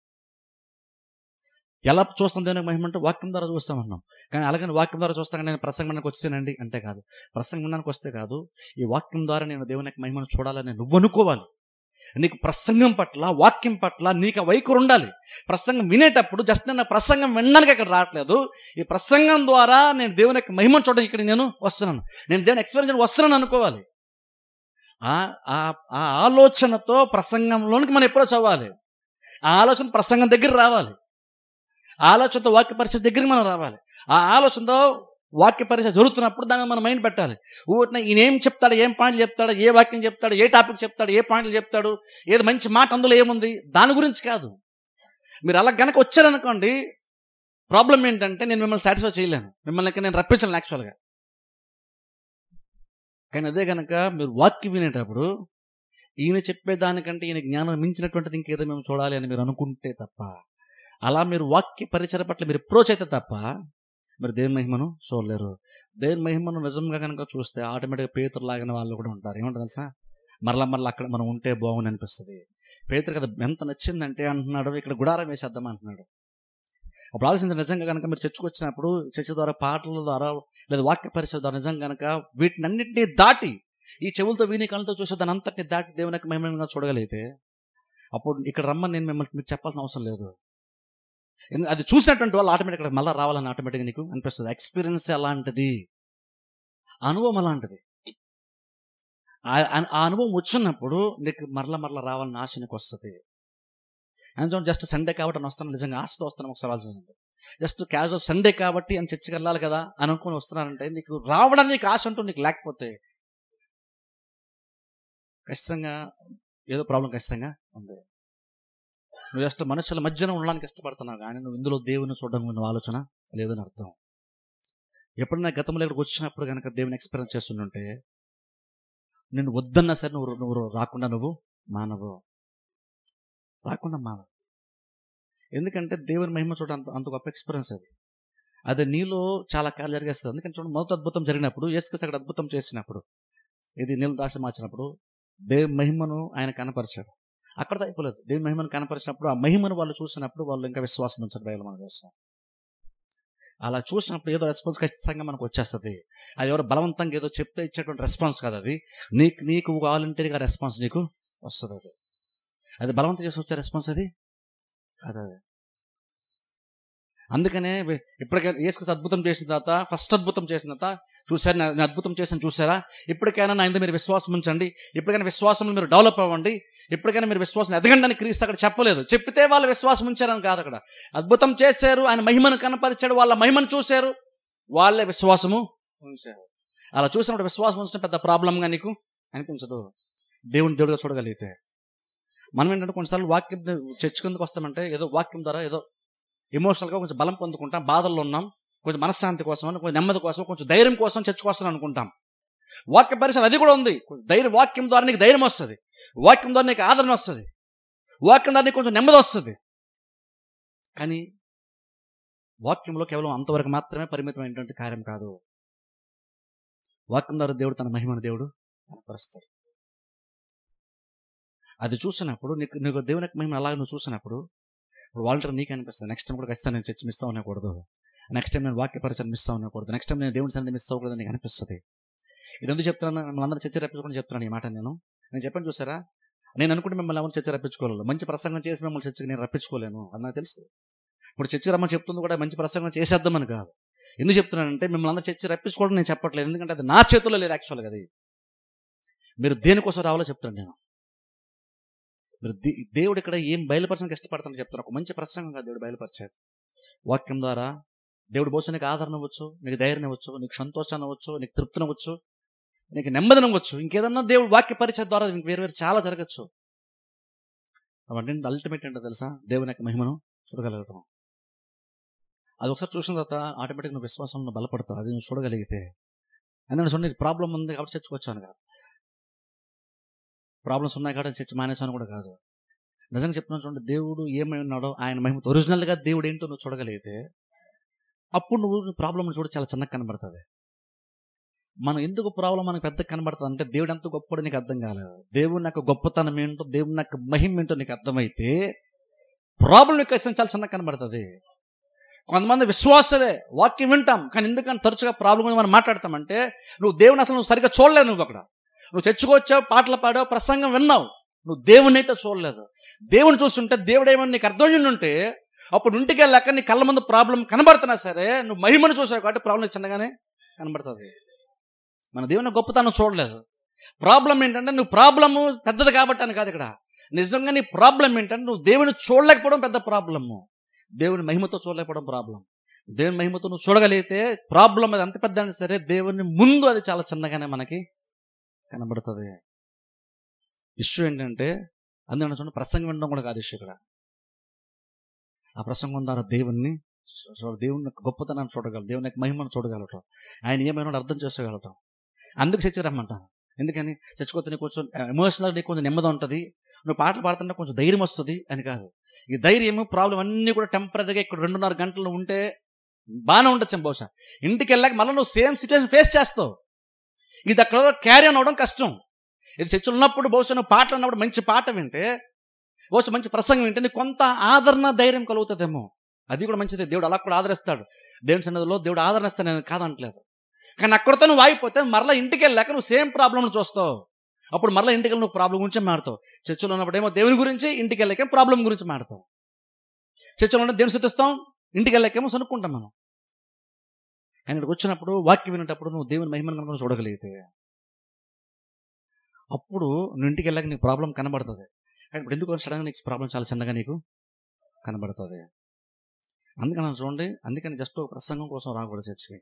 ఎలా చూస్తాం దేవునికి మహిమ అంటే వాక్యం ద్వారా చూస్తామన్నాం. కానీ అలాగని వాక్యం ద్వారా చూస్తాను నేను ప్రసంగానికి వచ్చేనండి అంటే కాదు. ప్రసంగానికి వస్తే కాదు, ఈ వాక్యం ద్వారా నేను దేవునికి మహిమను చూడాలని నువ్వు అనుకోవాలి. నీకు ప్రసంగం పట్ల, వాక్యం పట్ల నీకు వైఖరి ఉండాలి. ప్రసంగం వినేటప్పుడు జస్ట్ నేను ప్రసంగం వినడానికి ఇక్కడ రావట్లేదు. ఈ ప్రసంగం ద్వారా నేను దేవునికి మహిమను చూడడానికి ఇక్కడ నేను వస్తున్నాను, నేను దేవుని ఎక్స్పీరియన్స్ వస్తున్నాను అనుకోవాలి. ఆ ఆలోచనతో ప్రసంగంలోనికి మనం ఎప్పుడో చదవాలి. ఆ ఆలోచన ప్రసంగం దగ్గర రావాలి. ఆ ఆలోచనతో వాక్య పరిస్థితి దగ్గరికి మనం రావాలి. ఆ ఆలోచనతో వాక్య పరిస్థితి జరుగుతున్నప్పుడు దాన్ని మనం మైండ్ పెట్టాలి. ఊరిన ఈయన ఏం చెప్తాడు, ఏం పాయింట్లు చెప్తాడు, ఏ వాక్యం చెప్తాడు, ఏ టాపిక్ చెప్తాడు, ఏ పాయింట్లు చెప్తాడు, ఏది మంచి మాట అందులో ఏముంది, దాని గురించి కాదు. మీరు అలా గనక వచ్చారనుకోండి, ప్రాబ్లం ఏంటంటే నేను మిమ్మల్ని సాటిస్ఫై చేయలేను, మిమ్మల్ని నేను రప్పించలేను యాక్చువల్గా. కానీ అదే కనుక మీరు వాక్యం వినేటప్పుడు ఈయన చెప్పేదానికంటే ఈయన జ్ఞానం మించినటువంటిది ఇంకేదో మేము చూడాలి అని మీరు అనుకుంటే తప్ప, అలా మీరు వాక్య పరిచయ పట్ల మీరు అప్రోచ్ అయితే తప్ప మీరు దేవుని మహిమను చూడలేరు. దేవుని మహిమను నిజంగా కనుక చూస్తే ఆటోమేటిక్గా పేతురు లాగిన వాళ్ళు కూడా ఉంటారు. ఏమంటారు తెలుసా, మరలా అక్కడ మనం ఉంటే బాగుంది అనిపిస్తుంది. పేతురు కదా ఎంత నచ్చిందంటే అంటున్నాడు, ఇక్కడ గుడారం వేసేద్దాం అంటున్నాడు. అప్పుడు ఆలోచించిన నిజంగా కనుక మీరు చర్చకు వచ్చినప్పుడు చర్చ ద్వారా, పాటల ద్వారా, లేదా వాక్య పరిచయ ద్వారా నిజంగా కనుక వీటిని అన్నింటినీ దాటి, ఈ చెవులతో వీని కళ్ళతో చూసే దాని అంతటిని దాటి దేవునికి మహిమగా చూడగలిగితే అప్పుడు ఇక్కడ రమ్మని నేను మిమ్మల్ని మీరు చెప్పాల్సిన అవసరం లేదు. అది చూసినటువంటి వాళ్ళు ఆటోమేటిక్గా మళ్ళీ రావాలని ఆటోమేటిక్గా నీకు అనిపిస్తుంది. ఎక్స్పీరియన్స్ అలాంటిది, అనుభవం అలాంటిది. ఆ అనుభవం వచ్చినప్పుడు నీకు మరలా రావాలని ఆశ నీకు వస్తుంది. అండ్ జస్ట్ సండే కాబట్టి అని వస్తాను, నిజంగా ఆశతో వస్తాను. ఒకసారి ఆలోచించండి, జస్ట్ క్యాజువల్ సండే కాబట్టి అని చర్చికి వెళ్ళాలి కదా అనుకుని వస్తున్నానంటే నీకు రావడానికి ఆశ అంటూ నీకు లేకపోతే ఖచ్చితంగా ఏదో ప్రాబ్లం ఖచ్చితంగా ఉంది. నువ్వు జస్ట్ మనుషుల మధ్యన ఉండడానికి ఇష్టపడుతున్నావు, కానీ నువ్వు ఇందులో దేవుని చూడడానికి నువ్వు ఆలోచన లేదని అర్థం. ఎప్పుడైనా గతంలో ఇక్కడికి వచ్చినప్పుడు కనుక దేవుని ఎక్స్పీరియన్స్ చేస్తుంటే నేను వద్దన్నా సరే నువ్వు రాకుండా నువ్వు మానవు. ఎందుకంటే దేవుని మహిమ చూడడం అంత గొప్ప ఎక్స్పీరియన్స్ అది నీలో చాలా కాలం జరిగేస్తుంది. ఎందుకంటే చూడండి, మొదటి అద్భుతం జరిగినప్పుడు యేసుక్రీస్తు అక్కడ అద్భుతం చేసినప్పుడు, ఇది నీళ్ళు దాచి మార్చినప్పుడు దేవుని మహిమను ఆయన కనపరిచాడు. అక్కడ అయిపోలేదు, దేవుని మహిమను కనపరిచినప్పుడు ఆ మహిమను వాళ్ళు చూసినప్పుడు వాళ్ళు ఇంకా విశ్వాసం ఉంచారు. బైబిల్ మనం చూస్తాం. అలా చూసినప్పుడు ఏదో రెస్పాన్స్ ఖచ్చితంగా మనకు వచ్చేస్తుంది. అది ఎవరు బలవంతంగా ఏదో చెప్తే ఇచ్చేటువంటి రెస్పాన్స్ కాదు, అది నీకు వాలంటీర్గా రెస్పాన్స్ నీకు వస్తుంది. అది బలవంతం చేసి వచ్చే రెస్పాన్స్ అది అదే. అందుకనే ఇప్పటికైనా యేసుక్రీస్తు అద్భుతం చేసిన తర్వాత, ఫస్ట్ అద్భుతం చేసిన తర్వాత చూసారు, నేను అద్భుతం చేసిన చూసారా, ఇప్పటికైనా నా ఇంత మీరు విశ్వాసం ఉంచండి, ఇప్పటికైనా విశ్వాసంలో మీరు డెవలప్ అవ్వండి, ఇప్పటికైనా మీరు విశ్వాసం ఎదగండి అని క్రీస్తు అక్కడ చెప్పలేదు. చెప్పితే వాళ్ళు విశ్వాసం ఉంచారని కాదు. అక్కడ అద్భుతం చేశారు, ఆయన మహిమను కనపరిచాడు, వాళ్ళ మహిమను చూశారు, వాళ్ళే విశ్వాసము ఉంచారు. అలా చూసినప్పుడు విశ్వాసం ఉంచడం పెద్ద ప్రాబ్లంగా నీకు అనిపించదు, దేవుడిగా చూడగలిగితే. మనం ఏంటంటే కొన్నిసార్లు వాక్యం చర్చకుందుకు వస్తామంటే ఏదో వాక్యం ద్వారా ఏదో ఎమోషనల్గా కొంచెం బలం పొందుకుంటాం, బాధల్లో ఉన్నాం, కొంచెం మనశ్శాంతి కోసం, కొంచెం నెమ్మది కోసం, కొంచెం ధైర్యం కోసం చర్చకు వస్తాను అనుకుంటాం. వాక్య పరిచయం అది కూడా ఉంది. వాక్యం ద్వారా నీకు ధైర్యం వస్తుంది, వాక్యం ద్వారా నీకు ఆదరణ వస్తుంది, వాక్యం ద్వారా నీకు కొంచెం నెమ్మది వస్తుంది. కానీ వాక్యంలో కేవలం అంతవరకు మాత్రమే పరిమితమైనటువంటి కార్యం కాదు. వాక్యం ద్వారా దేవుడు తన మహిమను దేవుడు కనపరుస్తాడు. అది చూసినప్పుడు నీకు దేవుని యొక్క మహిమ అలాగే నువ్వు చూసినప్పుడు ఇప్పుడు వాలంటీర్ నీకు అనిపిస్తుంది, నెక్స్ట్ టైం కూడా ఖచ్చితంగా నేను చర్చ మిస్ అవ్వకూడదు, నెక్స్ట్ టైం నేను వాక్య పరిచయం మిస్ అవ్వకూడదు, నెక్స్ట్ టైం నేను దేవుని సన్నిధి మిస్ అవ్వకూడదు నీకు అనిపిస్తుంది. ఇది ఎందుకు చెప్తున్నాను, మనందరూ చర్చ రప్పించుకొని చెప్తున్నాను ఈ మాట. నేను చెప్పాను చూసారా, నేను అనుకుంటే మిమ్మల్ని ఎవరు చర్చ రప్పించుకోలేదు, మంచి ప్రసంగం చేసి మిమ్మల్ని చర్చకి నేను రప్పించుకోలేను అని నాకు తెలుసు. ఇప్పుడు చర్చ రమ్మని చెప్తుంది కూడా మంచి ప్రసంగం చేసేద్దామని కాదు. ఎందుకు చెప్తున్నానంటే మిమ్మల్ని అందరూ చర్చ రప్పించుకోవడం నేను చెప్పట్లేదు, ఎందుకంటే అది నా చేతుల్లో లేదు యాక్చువల్గా. అది మీరు దేనికోసం రావాలో చెప్తున్నాను నేను. మీరు దేవుడు ఇక్కడ ఏం బయలుపరచడానికి ఇష్టపడతానని చెప్తాను. ఒక మంచి ప్రసంగం కాదు దేవుడు బయలుపరిచాడు. వాక్యం ద్వారా దేవుడు బహుశా నీకు ఆదరణ అవ్వచ్చు, నీకు ధైర్యం అవ్వచ్చు, నీకు సంతోషాన్ని అవ్వచ్చు, నీకు తృప్తిని అవ్వచ్చు, నీకు నెమ్మదిని అవ్వచ్చు, ఇంకేదన్నా దేవుడు వాక్య పరిచయం ద్వారా వేరు చాలా జరగచ్చు. కాబట్టి అల్టిమేట్ ఏంటో తెలుసా, దేవుని యొక్క మహిమను చూడగలుగుతాం. అది ఒకసారి చూసిన తర్వాత ఆటోమేటిక్గా నువ్వు విశ్వాసంలో బలపడతావు. అది నువ్వు చూడగలిగితే. ఎందుకంటే చూడండి, నీకు ప్రాబ్లం ఉంది కాబట్టి చర్చకొచ్చాను కాదు, ప్రాబ్లమ్స్ ఉన్నాయి కాబట్టి చర్చ మానేసాను కూడా కాదు. నిజంగా చెప్తున్నాను చూడండి, దేవుడు ఏమై ఉన్నాడో ఆయన మహిమతో ఒరిజినల్గా దేవుడు ఏంటో నువ్వు చూడగలిగితే అప్పుడు నువ్వు ప్రాబ్లం చూడ చాలా చిన్నగా కనబడుతుంది. మనం ఎందుకు ప్రాబ్లం మనకు పెద్ద కనబడుతుంది అంటే దేవుడు ఎంత గొప్పడో నీకు అర్థం కాలేదు. దేవుని యొక్క గొప్పతనం ఏంటో, దేవుని యొక్క మహిమ ఏంటో నీకు అర్థమైతే ప్రాబ్లం నీకు చాలా చిన్నగా కనబడుతుంది. కొంతమంది విశ్వాసలే వాక్యం వింటాం, కానీ ఎందుకని తరచుగా ప్రాబ్లం గురించి మనం మాట్లాడతామంటే నువ్వు దేవుని అసలు నువ్వు సరిగ్గా చూడలేదు. నువ్వు అక్కడ నువ్వు చర్చకొచ్చావు, పాటలు పాడావు, ప్రసంగం విన్నావు, నువ్వు దేవుని అయితే చూడలేదు. దేవుని చూస్తుంటే దేవుడు ఏమని నీకు అర్థం ఉంటే అప్పుడు ఇంటికి వెళ్ళాక నీ కళ్ళ ముందు ప్రాబ్లం కనబడుతున్నా సరే నువ్వు మహిమను చూసావు కాబట్టి ప్రాబ్లం చిన్నగానే కనబడుతుంది. మన దేవుని గొప్పతనం చూడలేదు. ప్రాబ్లం ఏంటంటే నువ్వు ప్రాబ్లము పెద్దది కాబట్టి అని కాదు. ఇక్కడ నిజంగా నీ ప్రాబ్లం ఏంటంటే నువ్వు దేవుని చూడలేకపోవడం పెద్ద ప్రాబ్లము, దేవుని మహిమతో చూడలేకపోవడం ప్రాబ్లం. దేవుని మహిమతో నువ్వు చూడగలిగితే ప్రాబ్లం అది ఎంత పెద్ద అయినా సరే దేవుని ముందు అది చాలా చిన్నగానే మనకి కనబడుతుంది. ఇష్యూ ఏంటంటే అందుకని చూడండి, ప్రసంగం వినడం కూడా కాదు ఇష్యూ. ఇక్కడ ఆ ప్రసంగం ద్వారా దేవుని గొప్పతనాన్ని చూడగలరు, దేవుని యొక్క మహిమను చూడగలటం, ఆయన ఏమైనా అర్థం చేసుకోగలటం. అందుకు చర్చ రమ్మంటాను. ఎందుకని చర్చకొస్తే నీకు కొంచెం ఎమోషనల్గా నీకు కొంచెం నెమ్మది ఉంటుంది, నువ్వు పాటలు పాడుతుంటే కొంచెం ధైర్యం వస్తుంది అని కాదు. ఈ ధైర్యం ప్రాబ్లం అన్నీ కూడా టెంపరీగా ఇక్కడ 2.5 గంటలు ఉంటే బాగానే ఉండొచ్చు బహుశా. ఇంటికి వెళ్ళాక మళ్ళీ నువ్వు సేమ్ సిచ్యువేషన్ ఫేస్ చేస్తావు. ఇది అక్కడ క్యారీ ఆన్ అవ్వడం కష్టం. ఇది చర్చలు ఉన్నప్పుడు బహుశా నువ్వు పాటలు ఉన్నప్పుడు మంచి పాట వింటే, బహుశా మంచి ప్రసంగం వింటే నీకు కొంత ఆదరణ ధైర్యం కలుగుతుందేమో. అది కూడా మంచిదే, దేవుడు అలా కూడా ఆదరిస్తాడు. దేవుని సన్నిధిలో దేవుడు ఆదరణ ఇస్తాడు, నేను కాదంటలేదు. కానీ అక్కడితో నువ్వు ఆగిపోతే మరలా ఇంటికి వెళ్ళాక నువ్వు సేమ్ ప్రాబ్లం చూస్తావు. అప్పుడు మరలా ఇంటికి వెళ్ళి నువ్వు ప్రాబ్లం గురించి మాడతావు. చర్చలో ఉన్నప్పుడు ఏమో దేవుని గురించి, ఇంటికి వెళ్ళాకేమో ప్రాబ్లం గురించి మాడతావు. చర్చలో ఉన్న దేవుని స్తుతిస్తాం, ఇంటికి వెళ్ళాకేమో సనుక్కుంటాం మనం. కానీ ఇక్కడికి వచ్చినప్పుడు వాక్యం వినేటప్పుడు నువ్వు దేవుని మహిమను కనుక చూడగలిగితే అప్పుడు నువ్వు ఇంటికి వెళ్ళాక నీకు ప్రాబ్లం కనబడుతుంది. కానీ ఇప్పుడు ఎందుకు సడన్గా నీకు ప్రాబ్లం చాలా చిన్నగా నీకు కనబడుతుంది. అందుకని చూడండి, అందుకని జస్ట్ ప్రసంగం కోసం రాకూడదు చర్చికి.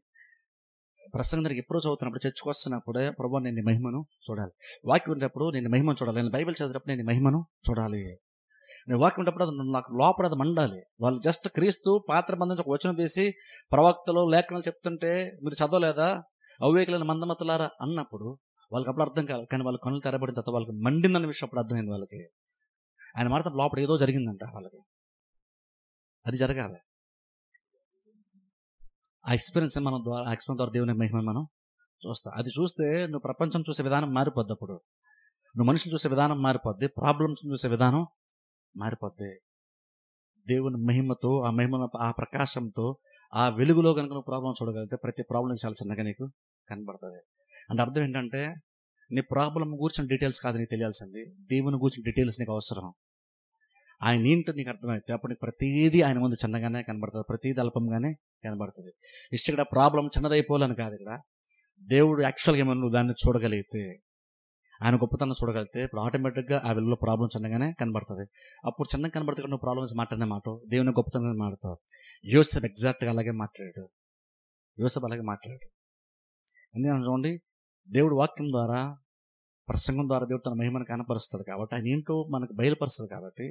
ప్రసంగం దగ్గరికి ఎప్పుడో చదువుతున్నప్పుడు, చర్చకు వస్తున్నప్పుడే ప్రభు నేను నీ మహిమను చూడాలి. వాక్యం వినేటప్పుడు నేను మహిమను చూడాలి. నేను బైబిల్ చదివేటప్పుడు నేను మహిమను చూడాలి. నేను వాక్యం వినేటప్పుడు అది నాకు లోపల అది మండాలి. వాళ్ళు జస్ట్ క్రీస్తు పాత్ర బంధించి ఒక వచనం వేసి ప్రవక్తలు లేఖనాలు చెప్తుంటే మీరు చదవలేదా, అవివేకులైన మందమతులారా అన్నప్పుడు వాళ్ళకి అప్పుడు అర్థం కాదు. కానీ వాళ్ళ కనులు తెరబడిన తర్వాత వాళ్ళకి మండిందన్న విషయం అప్పుడు అర్థమైంది వాళ్ళకి. ఆయన మాట లోపల ఏదో జరిగిందంట వాళ్ళకి. అది జరగాలి. ఆ ఎక్స్పీరియన్స్ ద్వారా దేవుని మహిమ మనం చూస్తాం. అది చూస్తే నువ్వు ప్రపంచం చూసే విధానం మారిపోద్ది. అప్పుడు నువ్వు మనుషులు చూసే విధానం మారిపోద్ది, ప్రాబ్లమ్స్ చూసే విధానం మారిపోద్ది. దేవుని మహిమతో, ఆ మహిమ ఆ ప్రకాశంతో, ఆ వెలుగులో కనుక నువ్వు ప్రాబ్లం చూడగలిగితే ప్రతి ప్రాబ్లం చాలా చిన్నగా నీకు కనబడుతుంది. అంటే అర్థం ఏంటంటే నీ ప్రాబ్లం కూర్చున్న డీటెయిల్స్ కాదు నీకు తెలియాల్సింది, దేవుని కూర్చున్న డీటెయిల్స్ నీకు అవసరం. ఆయన ఏంటో నీకు అర్థమైతే అప్పుడు నీకు ప్రతిదీ ఆయన ముందు చిన్నగానే కనబడుతుంది, ప్రతిదీ అల్పంగానే కనబడుతుంది. ఇక్కడ ప్రాబ్లం చిన్నదైపోవాలని కాదు. ఇక్కడ దేవుడు యాక్చువల్గా ఏమన్నా నువ్వు దాన్ని చూడగలిగితే, ఆయన గొప్పతనం చూడగలిగితే ఇప్పుడు ఆటోమేటిక్గా ఆ వెలుగులో ప్రాబ్లం చిన్నగానే కనబడుతుంది. అప్పుడు చిన్నగా కనబడుతుంది. నువ్వు ప్రాబ్లమ్స్ మాట్లాడిన మాట దేవుని గొప్పతనం మాట్లాడతావు. యోసేపు ఎగ్జాక్ట్గా అలాగే మాట్లాడాడు. ఎందుకంటే చూడండి, దేవుడు వాక్యం ద్వారా, ప్రసంగం ద్వారా దేవుడు తన మహిమను కనపరుస్తాడు కాబట్టి, ఆయన ఏంటో మనకు బయలుపరుస్తుంది. కాబట్టి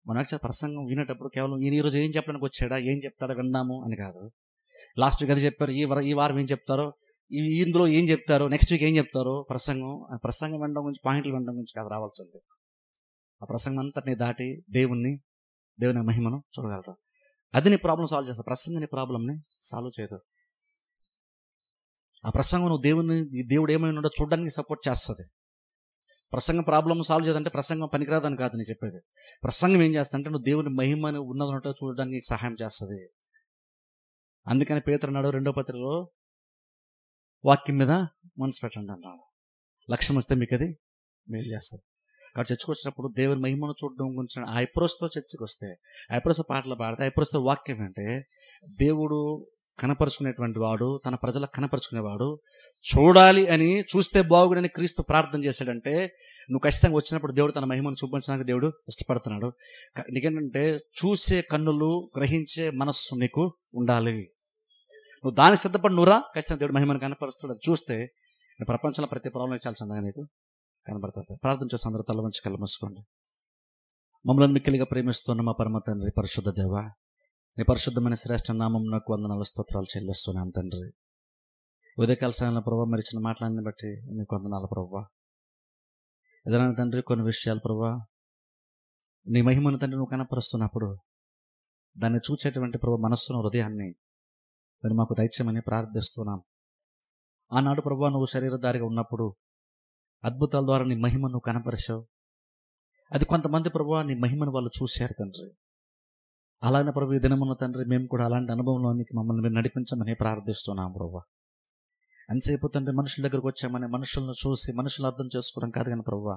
మన యాక్చువల్ ప్రసంగం వినేటప్పుడు కేవలం ఈయన ఈరోజు ఏం చెప్పడానికి వచ్చాడా, ఏం చెప్తాడో విన్నాము అని కాదు. లాస్ట్ వీక్ అది చెప్పారు, ఈ వారం ఏం చెప్తారో, ఇందులో ఏం చెప్తారో, నెక్స్ట్ వీక్ ఏం చెప్తారో, ప్రసంగం వినడం గురించి, పాయింట్లు వినడం గురించి కాదు రావాల్సింది. ఆ ప్రసంగం అంతటిని దాటి దేవుని మహిమను చూడగలరు. అది నీ ప్రాబ్లం సాల్వ్ చేస్తా. ప్రసంగం నీ ప్రాబ్లంని సాల్వ్ చేయదు. ఆ ప్రసంగం నువ్వు దేవుడు ఏమై ఉన్నాడో చూడడానికి సపోర్ట్ చేస్తుంది. ప్రసంగం ప్రాబ్లం సాల్వ్ చేయదంటే ప్రసంగం పనికిరాదని కాదు నేను చెప్పేది. ప్రసంగం ఏం చేస్తా అంటే నువ్వు దేవుని మహిమను ఉన్నదో చూడడానికి సహాయం చేస్తుంది. అందుకని పేతురు అన్నాడు 2వ పత్రికలో, వాక్యం మీద మనసు పెట్టండి అన్నాడు. లక్ష్యం వస్తే మీకు అది మేలు చేస్తుంది. కాబట్టి చర్చకు వచ్చినప్పుడు దేవుని మహిమను చూడడం గురించి ఆ ఎప్రోస్తో చర్చకు వస్తే, ఆ ఎప్రోస్ పాటలు పాడితే, ఆ ఎప్రోస్తో వాక్యం అంటే దేవుడు కనపరుచుకునేటువంటి వాడు, తన ప్రజలకు కనపరుచుకునేవాడు. చూడాలి అని, చూస్తే బాగుడని క్రీస్తు ప్రార్థన చేశాడంటే నువ్వు ఖచ్చితంగా వచ్చినప్పుడు దేవుడు తన మహిమను చూపించడానికి దేవుడు ఇష్టపడుతున్నాడు. నీకేంటంటే చూసే కన్నులు, గ్రహించే మనస్సు నీకు ఉండాలి. నువ్వు దానికి సిద్ధపడి నువ్వురా, ఖచ్చితంగా దేవుడు మహిమను కనపరుస్తాడు. అది చూస్తే ప్రపంచంలో ప్రతి ప్రాబ్లం చాలా చందగా నీకు కనబడుతుంది. ప్రార్థన చేసి అందరూ తల వంచి కళ్ళు మూసుకోండి. మమ్మల్ని మిక్కిలిగా ప్రేమిస్తున్న మా పరమ తండ్రి, పరిశుద్ధ దేవ, నీ పరిశుద్ధమైన శ్రేష్ఠ నామం నాకు వందనాలు స్తోత్రాలు చెల్లిస్తున్నాం తండ్రి. ఉదయకాల సమయంలో ప్రభావ మరి ఇచ్చిన మాటలన్నీ బట్టి నీకు వందనాలు ప్రభావ. ఏదైనా తండ్రి కొన్ని విషయాలు ప్రభావ నీ మహిమను తండ్రి నువ్వు కనపరుస్తున్నప్పుడు దాన్ని చూచేటువంటి ప్రభావ మనస్సును, హృదయాన్ని మరి మాకు దయచేయమని ప్రార్థిస్తున్నాం. ఆనాడు ప్రభువా నువ్వు శరీరధారిగా ఉన్నప్పుడు అద్భుతాల ద్వారా నీ మహిమను నువ్వు కనపరిచావు. అది కొంతమంది ప్రభువా నీ మహిమను వాళ్ళు చూశారు తండ్రి. అలానే ప్రభు ఈ దినమున్న తండ్రి మేము కూడా అలాంటి అనుభవంలోనికి మమ్మల్ని మీరు నడిపించమని ప్రార్థిస్తున్నాం ప్రభువా. ఎంతసేపు తండ్రి మనుషుల దగ్గరకు వచ్చామని మనుషులను చూసి మనుషులు అర్థం చేసుకోవడం కాదు కానీ ప్రభువా,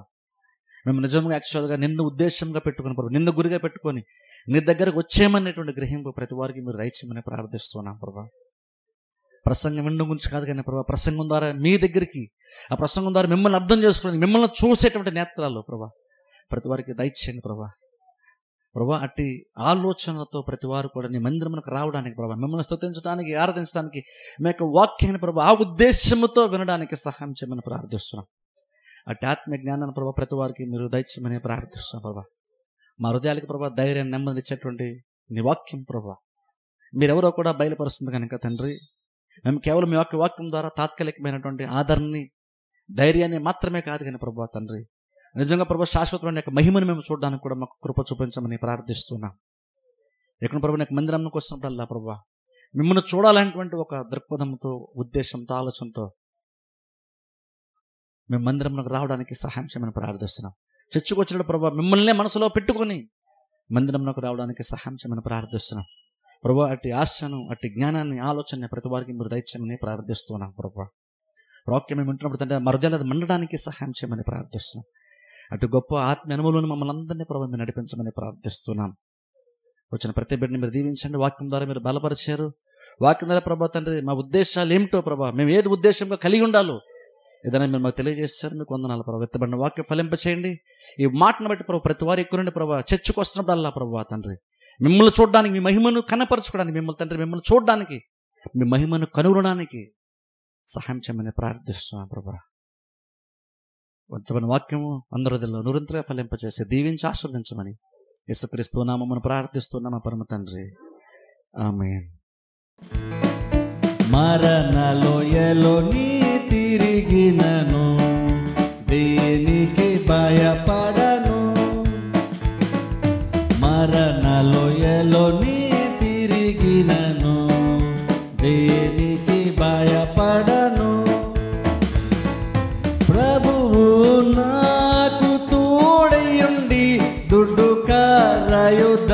మేము నిజంగా యాక్చువల్గా నిన్ను ఉద్దేశంగా పెట్టుకుని ప్రభు, నిన్ను గురిగా పెట్టుకొని నీ దగ్గరకు వచ్చేమనేటువంటి గ్రహింపు ప్రతి వారికి మీరు దయచేయమని ప్రార్థిస్తున్నాం ప్రభా. ప్రసంగం వినడం గురించి కాదు కానీ ప్రభా, ప్రసంగం ద్వారా మీ దగ్గరికి, ఆ ప్రసంగం ద్వారా మిమ్మల్ని అర్థం చేసుకోవడానికి, మిమ్మల్ని చూసేటువంటి నేత్రాలు ప్రభా ప్రతి వారికి దయచేయండి ప్రభా. ప్రభా అట్టి ఆలోచనలతో ప్రతి వారు కూడా నీ మందిరమునకు రావడానికి ప్రభా, మిమ్మల్ని స్తుతించడానికి, ఆరాధించడానికి, మీ యొక్క వాక్యాన్ని ప్రభా ఆ ఉద్దేశంతో వినడానికి సహాయం చేయమని ప్రార్థిస్తున్నాం. అట్టి ఆత్మీయ జ్ఞానాన్ని ప్రభా ప్రతి వారికి మీరు దయచేయమని ప్రార్థిస్తున్నాం ప్రభా. మా హృదయాలకి ప్రభా ధైర్యాన్ని నెమ్మదిచ్చేటువంటి నీ వాక్యం ప్రభా మీరెవరో కూడా బయలుపరుస్తుంది కనుక తండ్రి, మేము కేవలం మీ యొక్క వాక్యం ద్వారా తాత్కాలికమైనటువంటి ఆదరణని, ధైర్యాన్ని మాత్రమే కాదు కానీ ప్రభా తండ్రి, నిజంగా ప్రభా శాశ్వతమైన యొక్క మహిమను మేము చూడడానికి కూడా మాకు కృప చూపించమని ప్రార్థిస్తున్నాం. ఎక్కడ ప్రభు నాకు మందిరంకి వస్తున్నప్పుడల్లా ప్రభా మిమ్మల్ని చూడాలనేటువంటి ఒక దృక్పథంతో, ఉద్దేశంతో, ఆలోచనతో మేము మందిరంలోకి రావడానికి సహాయం చేయమని ప్రార్థిస్తున్నాం. చర్చకు వచ్చినప్పుడు ప్రభా మిమ్మల్నే మనసులో పెట్టుకొని మందిరంలోకి రావడానికి సహాయం చేయమని ప్రార్థిస్తున్నాం ప్రభా. అట్టి ఆశను, అట్టి జ్ఞానాన్ని, ఆలోచనని ప్రతి వారికి మీరు దయచేయమని ప్రార్థిస్తున్నాం ప్రభా. వాక్యం మేము వింటున్నప్పుడు తండ్రి మా హృదయాలు మండడానికి సహాయం చేయమని ప్రార్థిస్తున్నాం. అటు గొప్ప ఆత్మ అనుభవంలో మమ్మల్ని అందరినీ ప్రభావ మీరు నడిపించమని ప్రార్థిస్తున్నాం. వచ్చిన ప్రతి బిడ్డని మీరు దీవించండి. వాక్యం ద్వారా మీరు బలపరిచారు. వాక్యం ద్వారా ప్రభా తండ్రి మా ఉద్దేశాలు ఏమిటో ప్రభా, మేము ఏది ఉద్దేశంగా కలిగి ఉండాలో ఏదైనా మీరు మాకు తెలియజేస్తారు. మీకు వందనాలు ప్రభావ. ఎత్తబడిన వాక్యం ఫలింపచేయండి. ఈ మాటను బట్టి ప్రభావ ప్రతి వారు ఎక్కువ నుండి ప్రభావ చర్చకు వస్తున్నప్పుడల్లా ప్రభావ తండ్రి మిమ్మల్ని చూడడానికి, మీ మహిమను కనపరచుకోవడానికి, మిమ్మల్ని తండ్రి మిమ్మల్ని చూడడానికి, మీ మహిమను కనుగొనడానికి సహాయం చేయమని ప్రార్థిస్తున్నాం ప్రభా. వంతమైన వాక్యము అందరూ నిరంతరంగా ఫలింపచేసి దీవించి ఆశీర్వదించమని యేసుక్రీస్తు నామమున ప్రార్థిస్తున్నాము పరమ తండ్రి, ఆమేన్. మరణలోయలో నీ తిరిగినను, దేనికి భయపడను. మరణలోయలో నీ తిరిగినను, దేనికి భయపడను. ప్రభువు నాకు తోడయుండి దుడ్డు కారయుధ